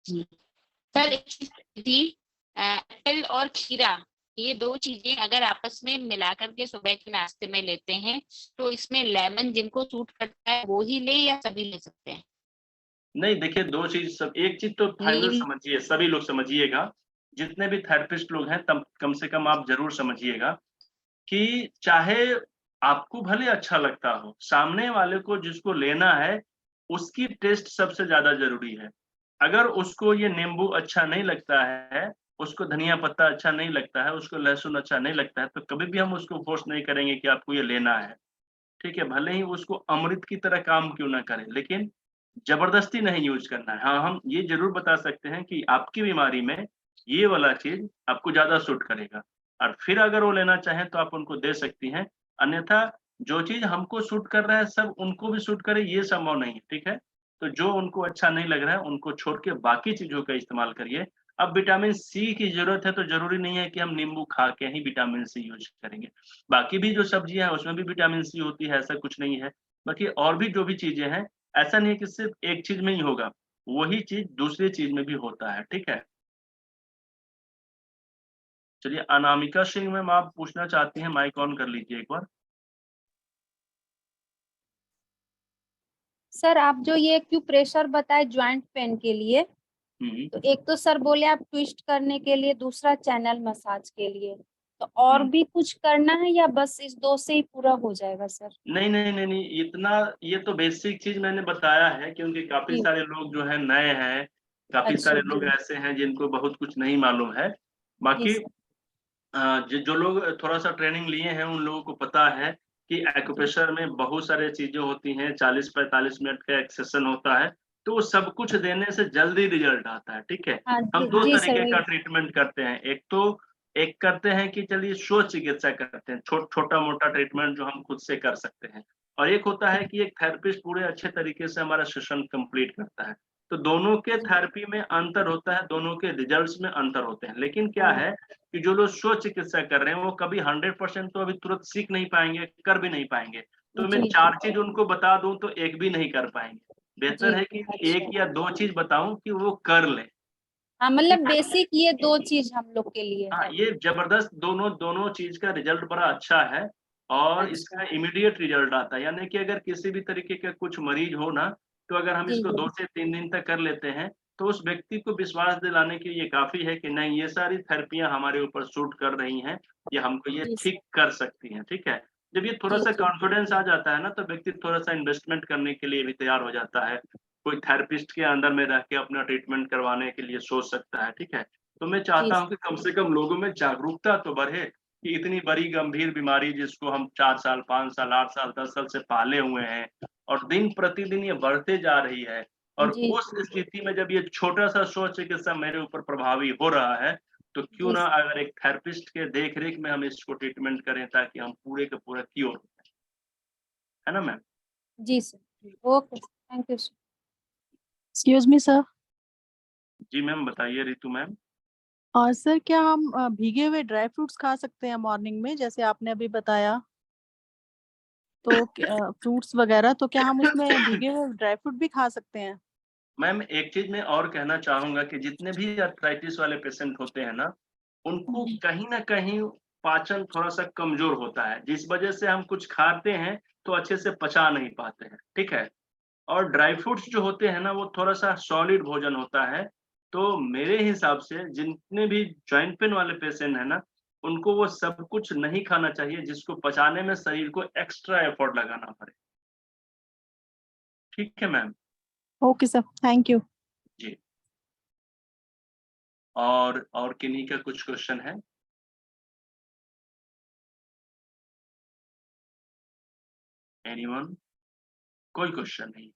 जी सर, एक चीज थी, एप्पल और खीरा, ये दो चीजें अगर आपस में मिला करके सुबह के नाश्ते में लेते हैं तो इसमें लेमन जिनको सूट करता है वो ही ले या सभी ले सकते हैं? नहीं देखिए, 2 चीज़, सब एक चीज़ तो फाइनल नीम समझिए, सभी लोग समझिएगा, जितने भी थेरेपिस्ट लोग हैं तब कम से कम आप ज़रूर समझिएगा कि चाहे आपको भले अच्छा लगता हो, सामने वाले को जिसको लेना है उसकी टेस्ट सबसे ज्यादा जरूरी है। अगर उसको ये नींबू अच्छा नहीं लगता है, उसको धनिया पत्ता अच्छा नहीं लगता है, उसको लहसुन अच्छा नहीं लगता है, तो कभी भी हम उसको फोर्स नहीं करेंगे कि आपको ये लेना है। ठीक है, भले ही उसको अमृत की तरह काम क्यों ना करे, लेकिन जबरदस्ती नहीं यूज करना है। हाँ, हम ये जरूर बता सकते हैं कि आपकी बीमारी में ये वाला चीज आपको ज्यादा सूट करेगा, और फिर अगर वो लेना चाहें तो आप उनको दे सकती हैं। अन्यथा जो चीज हमको सूट कर रहा है सब उनको भी सूट करे ये संभव नहीं है। ठीक है, तो जो उनको अच्छा नहीं लग रहा है उनको छोड़ के बाकी चीजों का इस्तेमाल करिए। अब विटामिन सी की जरूरत है तो जरूरी नहीं है कि हम नींबू खा के ही विटामिन सी यूज करेंगे। बाकी भी जो सब्जियां हैं उसमें भी विटामिन सी होती है, ऐसा कुछ नहीं है। बाकी और भी जो भी चीजें हैं, ऐसा नहीं है कि सिर्फ एक चीज में ही होगा, वही चीज दूसरी चीज में भी होता है। ठीक है, चलिए अनामिका सिंह मैम आप पूछना चाहती हैं, माइक ऑन कर लीजिए एक बार। सर आप जो ये एक्यूप्रेशर बताए ज्वाइंट पेन के लिए, तो एक तो सर बोले आप ट्विस्ट करने के लिए, दूसरा चैनल मसाज के लिए, तो और भी कुछ करना है या बस इस दो से ही पूरा हो जाएगा सर? नहीं नहीं नहीं नहीं, इतना ये तो बेसिक चीज मैंने बताया है, क्योंकि काफी जी। सारे लोग जो है नए हैं, काफी अच्छा सारे लोग जी। ऐसे हैं जिनको बहुत कुछ नहीं मालूम है। जी बाकी सर। जो लोग थोड़ा सा ट्रेनिंग लिए हैं उन लोगों को पता है कि एक्यूप्रेशर में बहुत सारे चीजें होती हैं, 40-45 मिनट का एक सेशन होता है, तो वो सब कुछ देने से जल्दी रिजल्ट आता है। ठीक है, हाँ हम जी दो जी सर तरीके वही। का ट्रीटमेंट करते हैं। एक करते हैं कि चलिए शो चिकित्सा करते हैं, छोटा मोटा ट्रीटमेंट जो हम खुद से कर सकते हैं, और एक होता है कि एक थेरेपिस्ट पूरे अच्छे तरीके से हमारा सेशन कंप्लीट करता है। तो दोनों के थेरेपी में अंतर होता है, दोनों के रिजल्ट्स में अंतर होते हैं। लेकिन क्या है कि जो लोग शो चिकित्सा कर रहे हैं वो कभी 100% तो अभी तुरंत सीख नहीं पाएंगे, कर भी नहीं पाएंगे। तो मैं जी 4 चीज उनको बता दूं तो एक भी नहीं कर पाएंगे। बेहतर जी। है कि एक अच्छा। या 2 चीज बताऊं कि वो कर लें। हाँ ठीक मतलब है? बेसिक ये दो चीज हम लोग के लिए हाँ, है। ये जबरदस्त दोनों दोनों चीज का रिजल्ट बड़ा अच्छा है, और अच्छा। इसका इमीडिएट रिजल्ट आता है। यानी कि अगर किसी भी तरीके का कुछ मरीज हो ना, तो अगर हम जी इसको जी। 2 से 3 दिन तक कर लेते हैं, तो उस व्यक्ति को विश्वास दिलाने के लिए काफ़ी है कि नहीं, ये सारी थेरेपियाँ हमारे ऊपर सूट कर रही हैं, या हमको ये जी ठीक कर सकती हैं। ठीक है? जब ये जी थोड़ा-सा जी। कॉन्फिडेंस आ जाता है ना, तो व्यक्ति थोड़ा-सा इन्वेस्टमेंट करने के लिए भी तैयार हो जाता है। कोई थेरेपिस्ट के अंडर में रह के अपना ट्रीटमेंट करवाने के लिए सोच सकता है। ठीक है? तो मैं जी चाहता हूँ कि कम से कम लोगों में जागरूकता तो बढ़े कि इतनी बड़ी गंभीर बीमारी जिसको हम 4 साल, 5 साल, 8 साल, 10 साल से पाले हुए हैं, और दिन प्रतिदिन ये बढ़ते जा रही है, और जी उस स्थिति में जब ये छोटा-सा शौच चिकित्सा मेरे ऊपर प्रभावी हो रहा है, तो क्यों जी ना सर। अगर एक थेरेपिस्ट के देख-रेख में हम इसको ट्रीटमेंट करें ताकि हम पूरे का पूरा क्योर हो जाएँ। है ना मैम? जी sir. Okay thank you sir. Excuse me sir. जी मैम, बताइए रितु मैम। और सर क्या हम भीगे हुए ड्राई फ्रूट्स खा सकते हैं मॉर्निंग में, जैसे आपने अभी बताया? तो फ्रूट्स वगैरह, तो क्या हम उसमें भीगे हुए ड्राई फ्रूट भी खा सकते हैं? मैम एक चीज़ मैं और कहना चाहूँगा कि जितने भी आर्थराइटिस वाले पेशेंट होते हैं ना, उनको कहीं न कहीं पाचन थोड़ा-सा कमज़ोर होता है, जिस वजह से हम कुछ खाते हैं, तो अच्छे से पचा नहीं पाते हैं, ठीक है? और ड्राई फ्रूट्स जो होते हैं ना, वो थोड़ा-सा सॉलिड भोजन होता है, तो मेरे हिसाब से जितने भी जॉइंट पेन वाले पेशेंट हैं ना, उनको वो सब कुछ नहीं खाना चाहिए, जिसको पचाने में शरीर को एक्स्ट्रा एफर्ट लगाना पड़े। ठीक है ma'am? Okay sir, thank you. जी। और किन्हीं का कुछ क्वेश्चन है? एनीवन? कोई क्वेश्चन नहीं?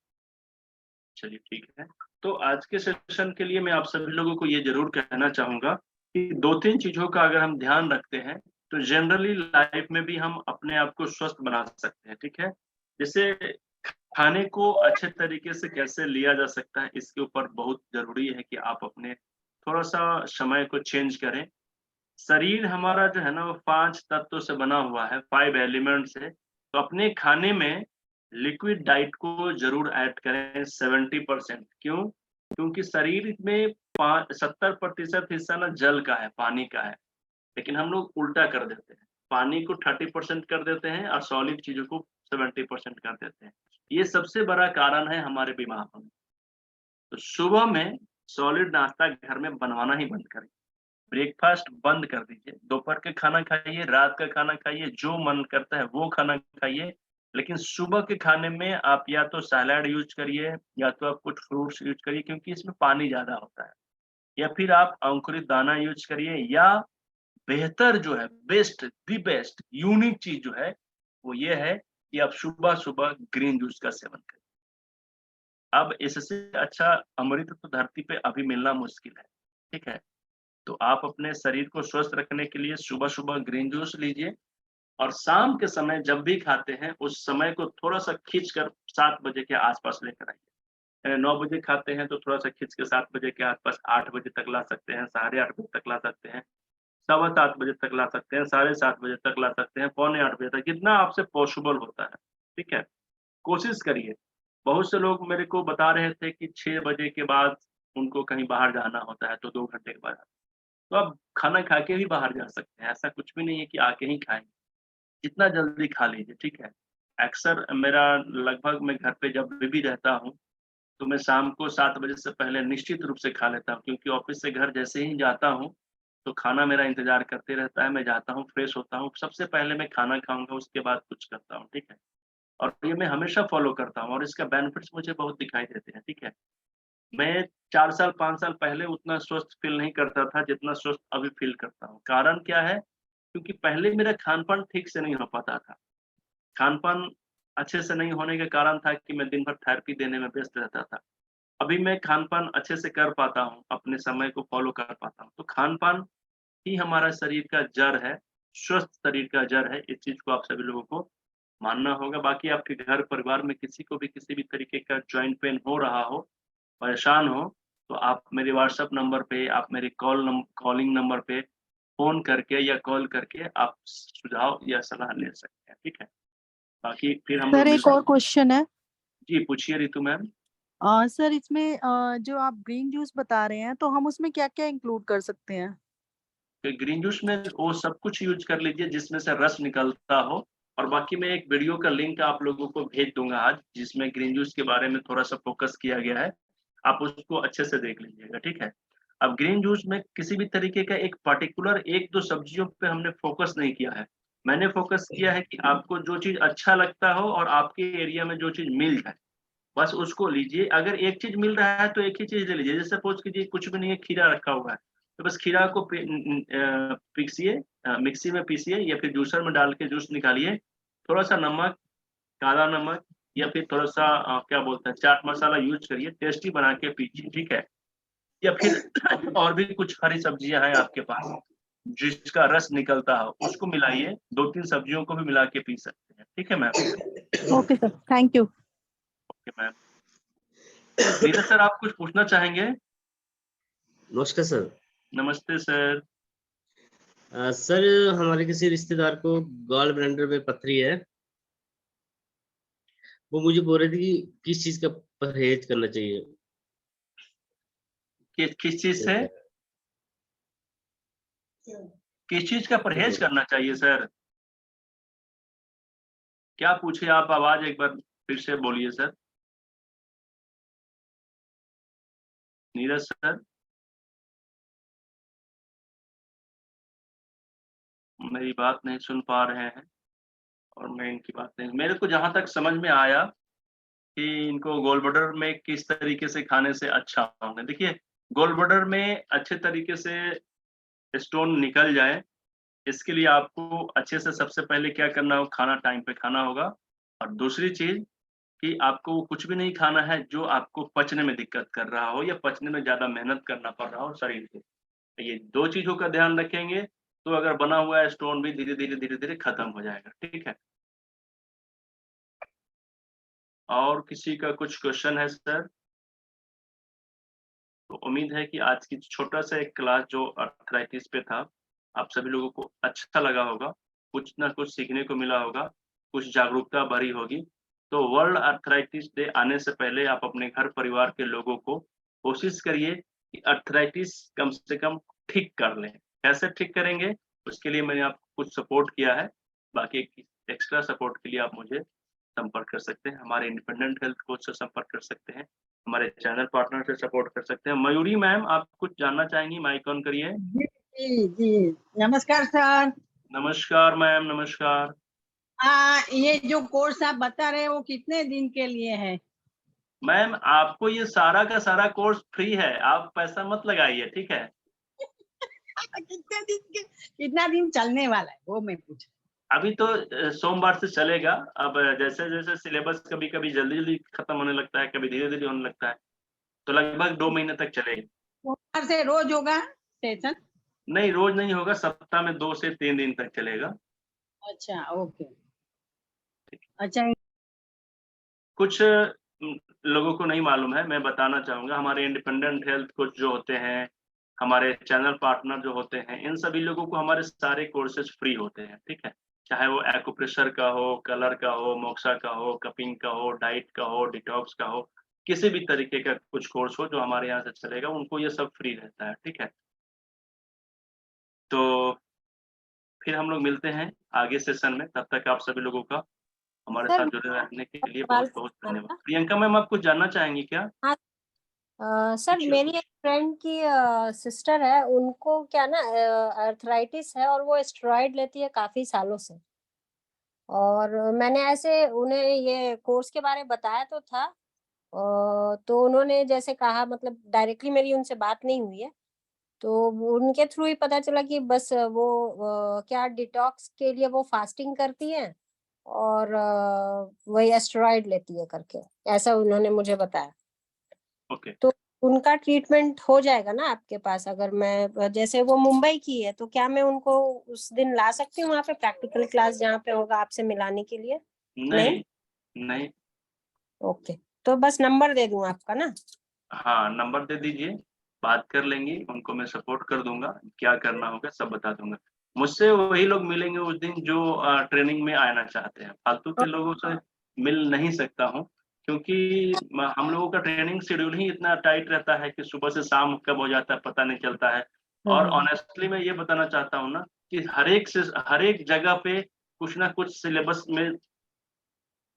चलिए ठीक है। तो आज के सेशन के लिए मैं आप सभी लोगों को ये ज़रूर कहना चाहूँगा कि 2-3 चीज़ों का अगर हम ध्यान रखते हैं, तो जनरली लाइफ में भी हम अपने आप को स्वस्थ बना सकते हैं, ठीक है? जैसे खाने को अच्छे तरीके से कैसे लिया जा सकता है, इसके ऊपर बहुत ज़रूरी है कि आप अपने थोड़ा-सा समय को चेंज करें। शरीर हमारा जो है ना वो 5 तत्वों से बना हुआ है, 5 एलिमेंट्स से। तो अपने खाने में लिक्विड डाइट को ज़रूर ऐड करें 70%। क्यों? क्योंकि शरीर में पा 70% हिस्सा ना जल का है, पानी का है। लेकिन हम लोग उल्टा कर देते हैं। पानी को 30% कर देते हैं और सॉलिड चीज़ों को 70% कर देते हैं। ये सबसे बड़ा कारण है हमारे बीमार होने। तो सुबह में सॉलिड नाश्ता घर में बनवाना ही बंद करें। ब्रेकफास्ट बंद कर दीजिए, दोपहर का खाना खाइए, रात का खाना खाइए, जो मन करता है वो खाना खाइए, लेकिन सुबह के खाने में आप या तो सैलेड यूज़ करिए या तो आप कुछ फ्रूट्स यूज़ करिए क्योंकि इसमें पानी ज़्यादा होता है, या फिर आप अंकुरित दाना यूज़ करिए, या बेहतर जो है, बेस्ट यूनिक चीज़ जो है वो ये है कि आप सुबह-सुबह ग्रीन जूस का सेवन करें। अब इससे अच्छा अमृत तो धरती पे अभी मिलना मुश्किल है, ठीक है? तो आप अपने शरीर को स्वस्थ रखने के लिए सुबह-सुबह ग्रीन जूस लीजिए और शाम के समय जब भी खाते हैं, उस समय को थोड़ा-सा खींच कर 7 बजे के आस-पास लेकर आइए। 9 बजे खाते हैं तो थोड़ा-सा खींच के 7 बजे के आस-पास 8 बजे तक ला सकते हैं, साढ़े 8 बजे तक ला सकते हैं, सवा 7 बजे तक ला सकते हैं, साढ़े 7 बजे तक ला सकते हैं, पौने 8 बजे तक, जितना आपसे पॉसिबल होता है, ठीक है? कोशिश करिए। बहुत से लोग मेरे को बता रहे थे कि 6 बजे के बाद उनको कहीं बाहर जाना होता है, तो 2 घंटे के बाद। तो आप खाना खा के भी बाहर जा सकते हैं, ऐसा कुछ भी नहीं है कि आके ही खाएँ। जितना जल्दी खा लीजिए, ठीक है? अक्सर मेरा लगभग मैं घर पे जब भी रहता हूँ, तो मैं शाम को 7 बजे से पहले निश्चित रूप से खा लेता हूँ क्योंकि ऑफ़िस से घर जैसे ही जाता हूँ, तो खाना मेरा इंतज़ार करते रहता है। मैं जाता हूँ, फ्रेश होता हूँ, सबसे पहले मैं खाना खाऊँगा, उसके बाद कुछ करता हूँ, ठीक है? और ये मैं हमेशा फ़ॉलो करता हूँ और इसका बेनिफिट्स मुझे बहुत दिखाई देते हैं, ठीक है? मैं 4 साल, 5 साल पहले उतना स्वस्थ फ़ील नहीं करता था, जितना स्वस्थ अभी फ़ील करता हूँ। कारण क्या है? क्योंकि पहले मेरा खान-पान ठीक से नहीं हो पाता था। खान-पान अच्छे से नहीं होने के कारण था कि मैं दिन भर थेरेपी देने में व्यस्त रहता था। अभी मैं खान-पान अच्छे से कर पाता हूँ, अपने समय को फ़ॉलो कर पाता हूँ। तो खान-पान ही हमारा शरीर का जड़ है, स्वस्थ शरीर का जड़ है। इस चीज़ को आप सभी लोगों को मानना होगा। बाकी आपके घर परिवार में किसी को भी किसी भी तरीके का जॉइंट पेन हो रहा हो, परेशान हो, तो आप मेरे व्हाट्सएप नंबर पे, आप मेरे कॉलिंग नंबर पे फ़ोन करके या कॉल करके आप सुझाव या सलाह ले सकते हैं, ठीक है? बाकी फिर हम लोग सर एक मिलते और हैं। क्वेश्चन है। जी, पूछिए रितु मैम। सर इसमें जो आप ग्रीन जूस बता रहे हैं तो हम उसमें क्या-क्या इंक्लूड कर सकते हैं? तो ग्रीन जूस में वो सब कुछ यूज़ कर लीजिए जिसमें से रस निकलता हो और बाकी मैं एक वीडियो का लिंक आप लोगों को भेज दूँगा आज, जिसमें ग्रीन जूस के बारे में थोड़ा-सा फ़ोकस किया गया है। आप उसको अच्छे से देख लीजिएगा, ठीक है? अब ग्रीन जूस में किसी भी तरीके का एक पर्टिकुलर 1-2 सब्जियों पे हमने फ़ोकस नहीं किया है। मैंने फ़ोकस किया है कि आपको जो चीज़ अच्छा लगता हो और आपके एरिया में जो चीज़ मिल जाए, बस उसको लीजिए। अगर एक चीज़ मिल रहा है तो एक ही चीज़ ले लीजिए। जैसे सपोज़ कीजिए कुछ भी नहीं है, खीरा रखा हुआ है, तो बस खीरा को पीसिए, मिक्सी में पीसिए या फिर जूसर में डाल के जूस निकालिए। थोड़ा-सा नमक, काला नमक या फिर थोड़ा-सा क्या बोलते हैं चाट मसाला यूज़ करिए, टेस्टी बना के पीजिए, ठीक है? या फिर और भी कुछ हरी सब्जियाँ हैं आपके पास, जिसका रस निकलता हो, उसको मिलाइए, 2-3 सब्जियों को भी मिला के पी सकते हैं। ठीक है ma'am? Okay sir, thank you. Okay ma'am. Neeraj sir आप कुछ पूछना चाहेंगे? नमस्कार सर। नमस्ते सर। सर हमारे किसी रिश्तेदार को गॉल ब्लैंडर में पथरी है। वो मुझे बोल रहे थे कि किस चीज़ का परहेज़ करना चाहिए? किस चीज़ से? किस चीज़ का परहेज़ करना चाहिए सर? क्या पूछे आप? आवाज़ एक बार फिर से बोलिए सर। नीरज सर? मेरी बात नहीं सुन पा रहे हैं और मैं इनकी बात नहीं, मेरे को जहाँ तक समझ में आया कि इनको गॉल ब्लैडर में किस तरीके से खाने से अच्छा होंगे। देखिए, गॉल ब्लैडर में अच्छे तरीके से स्टोन निकल जाए, इसके लिए आपको अच्छे से सबसे पहले क्या करना होगा, खाना टाइम पे खाना होगा और दूसरी चीज़ कि आपको वो कुछ भी नहीं खाना है जो आपको पचने में दिक्कत कर रहा हो या पचने में ज़्यादा मेहनत करना पड़ रहा हो शरीर को। ये 2 चीज़ों का ध्यान रखेंगे, तो अगर बना हुआ है स्टोन भी धीरे-धीरे खत्म हो जाएगा, ठीक है? और किसी का कुछ क्वेश्चन है सर? तो उम्मीद है कि आज की छोटा सा एक क्लास जो आर्थराइटिस पे था, आप सभी लोगों को अच्छा लगा होगा, कुछ ना कुछ सीखने को मिला होगा, कुछ जागरूकता बढ़ी होगी। तो वर्ल्ड आर्थराइटिस डे आने से पहले आप अपने घर परिवार के लोगों को कोशिश करिए कि आर्थराइटिस कम से कम ठीक कर लें। कैसे ठीक करेंगे? उसके लिए मैंने आपको कुछ सपोर्ट किया है, बाकी एक्स्ट्रा सपोर्ट के लिए आप मुझे संपर्क कर सकते हैं। हमारे इंडिपेंडेंट हेल्थ कोच से संपर्क कर सकते हैं। हमारे चैनल पार्टनर से सपोर्ट कर सकते हैं। मयूरी मैम आप कुछ जानना चाहेंगी? माइक ऑन करिए। जी जी, नमस्कार सर। नमस्कार मैम, नमस्कार। ये जो कोर्स आप बता रहे हैं वो कितने दिन के लिए है? मैम आपको ये सारा का सारा कोर्स फ्री है, आप पैसा मत लगाइए, ठीक है? कितना दिन चलने वाला है वो मैं पूछ। अभी तो सोमवार से चलेगा। अब जैसे-जैसे सिलेबस कभी-कभी जल्दी-जल्दी खत्म होने लगता है, कभी धीरे-धीरे होने लगता है, तो लगभग 2 महीने तक चलेगा। सोमवार से रोज होगा सेशन? नहीं, रोज नहीं होगा, सप्ताह में 2 से 3 दिन तक चलेगा। अच्छा, ओके। अच्छा, कुछ लोगों को नहीं मालूम है, मैं बताना चाहूँगा, हमारे इंडिपेंडेंट हेल्थ कोच जो होते हैं, हमारे चैनल पार्टनर जो होते हैं, इन सभी लोगों को हमारे सारे कोर्सेज़ फ्री होते हैं, ठीक है? चाहे वो एक्यूप्रेशर का हो, कलर का हो, मोक्सा का हो, कपिंग का हो, डाइट का हो, डिटॉक्स का हो, किसी भी तरीके का कुछ कोर्स हो जो हमारे यहाँ से चलेगा, उनको ये सब फ्री रहता है, ठीक है? तो फिर हम लोग मिलते हैं आगे सेशन में, तब तक आप सभी लोगों का हमारे सर, साथ जुड़े रहने के लिए सवाल बहुत-बहुत पूछना धन्यवाद। था। प्रियंका मैम, आप कुछ जानना चाहेंगी क्या? हाँ, सर पूछिए, मेरी एक फ्रेंड की सिस्टर है, उनको क्या ना अर्थराइटिस है और वो स्टेरॉइड लेती है काफी सालों से। और मैंने ऐसे उन्हें ये कोर्स के बारे में बताया तो था, तो उन्होंने जैसे कहा, मतलब डायरेक्टली मेरी उनसे बात नहीं हुई है, तो वो उनके थ्रू ही पता चला कि बस वो क्या डिटॉक्स के लिए वो फास्टिंग करती हैं और वही एस्टेरॉइड लेती है करके, ऐसा उन्होंने मुझे बताया। ओके। तो उनका ट्रीटमेंट हो जाएगा ना आपके पास? अगर मैं, जैसे वो मुंबई की है, तो क्या मैं उनको उस दिन ला सकती हूँ वहाँ पे प्रैक्टिकल क्लास जहाँ पे होगा आपसे मिलाने के लिए? नहीं, नहीं। ओके, तो बस नंबर दे दूं आपका ना? हाँ, नंबर दे दीजिए, बात कर लेंगे, उनको मैं सपोर्ट कर दूँगा, क्या करना होगा सब बता दूँगा। मुझसे वही लोग मिलेंगे उस दिन जो ट्रेनिंग में आना चाहते हैं, फालतू के लोगों से मिल नहीं सकता हूँ, क्योंकि हम लोगों का ट्रेनिंग शेड्यूल ही इतना टाइट रहता है कि सुबह से शाम कब हो जाता है पता नहीं चलता है। और ऑनेस्टली मैं ये बताना चाहता हूँ ना कि हर एक जगह पे कुछ ना कुछ सिलेबस में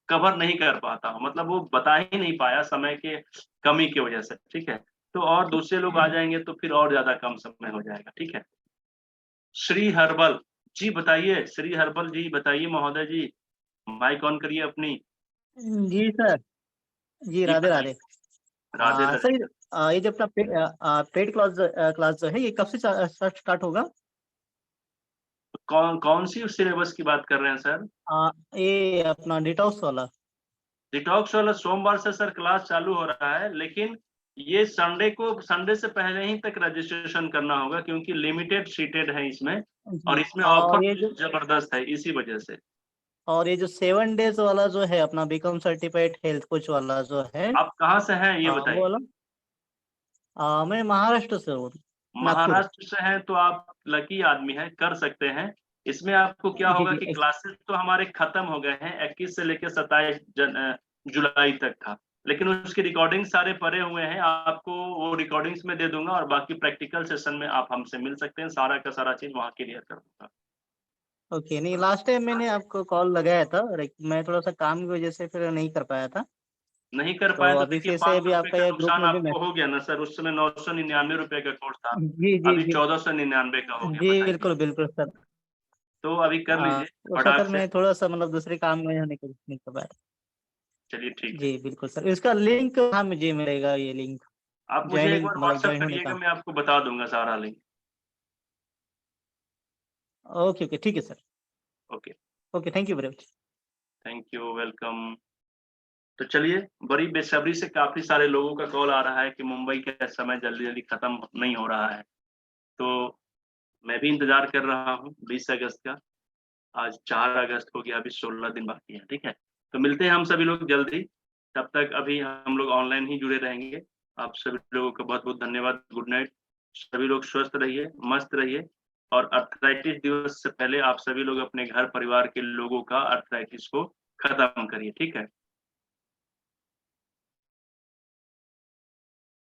कवर नहीं कर पाता हूँ, मतलब वो बता ही नहीं पाया समय के कमी की वजह से, ठीक है? तो और दूसरे लोग आ जाएँगे तो फिर और ज़्यादा कम समय हो जाएगा, ठीक है? श्री हर्बल, जी बताइए, श्री हर्बल जी बताइए महोदय जी, माइक ऑन करिए अपनी। जी सर। जी, जी राधे बताइए। राधे। राधे राधे। सर, ये जो अपना पेड क्लास जो है ये कब से स्टार्ट होगा? कौन सी सिलेबस की बात कर रहे हैं सर? ये अपना डिटॉक्स वाला। डिटॉक्स वाला सोमवार से सर क्लास चालू हो रहा है, लेकिन ये संडे से पहले ही तक रजिस्ट्रेशन करना होगा क्योंकि लिमिटेड सीटेड है इसमें और जी, इसमें और ऑफर ये जो जबरदस्त है इसी वजह से। 7 डेज वाला जो है अपना बिकम सर्टिफाइड हेल्थ कोच वाला जो है, आप कहाँ से हैं ये वो बताइए? वाला मैं महाराष्ट्र से हूँ, नागपुर। महाराष्ट्र से हैं तो आप लकी आदमी हैं, कर सकते हैं। इसमें आपको क्या जी होगा जी कि क्लासेस तो हमारे खत्म हो गए हैं, 21 से लेके 27 जुलाई तक था। लेकिन उसकी रिकॉर्डिंग सारे पड़े हुए हैं, आपको वो रिकॉर्डिंग्स में दे दूँगा और बाकी प्रैक्टिकल सेशन में आप हमसे मिल सकते हैं, सारा का सारा चीज़ वहाँ क्लियर कर दूँगा। ओके। नहीं, लास्ट टाइम मैंने आपको कॉल लगाया था, मैं थोड़ा सा काम की वजह से फिर नहीं कर पाया था। नहीं कर तो पाए तो अभी देखिए फिर से ₹500 भी आपका का ये ग्रुप नुकसान में भी मैं। आपको हो गया ना सर, उस समय ₹999 का कोर्स था, जी जी अभी जी 1499 का हो गया, जी, बताइए। बिल्कुल बिल्कुल सर। तो अभी कर लीजिए उसका फटाक सर से। मैं थोड़ा सा मतलब दूसरे काम में होने के नहीं कर पाया। चलिए ठीक है। जी बिल्कुल सर। इसका लिंक कहाँ मुझे मिलेगा, ये लिंक आप मुझे एक ज्वाइनिंग बार मतलब व्हाट्सएप ज्वाइन होने करिएगा, का? मैं आपको बता दूँगा सारा लिंक। ओके ओके, ठीक है sir. Okay, okay, thank you very much. Thank you, welcome. तो चलिए, बड़ी बेसब्री से काफ़ी सारे लोगों का कॉल आ रहा है कि मुंबई का समय जल्दी-जल्दी खत्म नहीं हो रहा है। तो मैं भी इंतज़ार कर रहा हूँ 20 अगस्त का। आज 4 अगस्त हो गया, अभी 16 दिन बाकी है, ठीक है? तो मिलते हैं हम सभी लोग जल्द ही, तब तक अभी हम लोग ऑनलाइन ही जुड़े रहेंगे। आप सभी लोगों का बहुत-बहुत धन्यवाद, गुड नाइट। सभी लोग स्वस्थ रहिए, मस्त रहिए और अर्थराइटिस दिवस से पहले आप सभी लोग अपने घर परिवार के लोगों का अर्थराइटिस को खत्म करिए, ठीक है?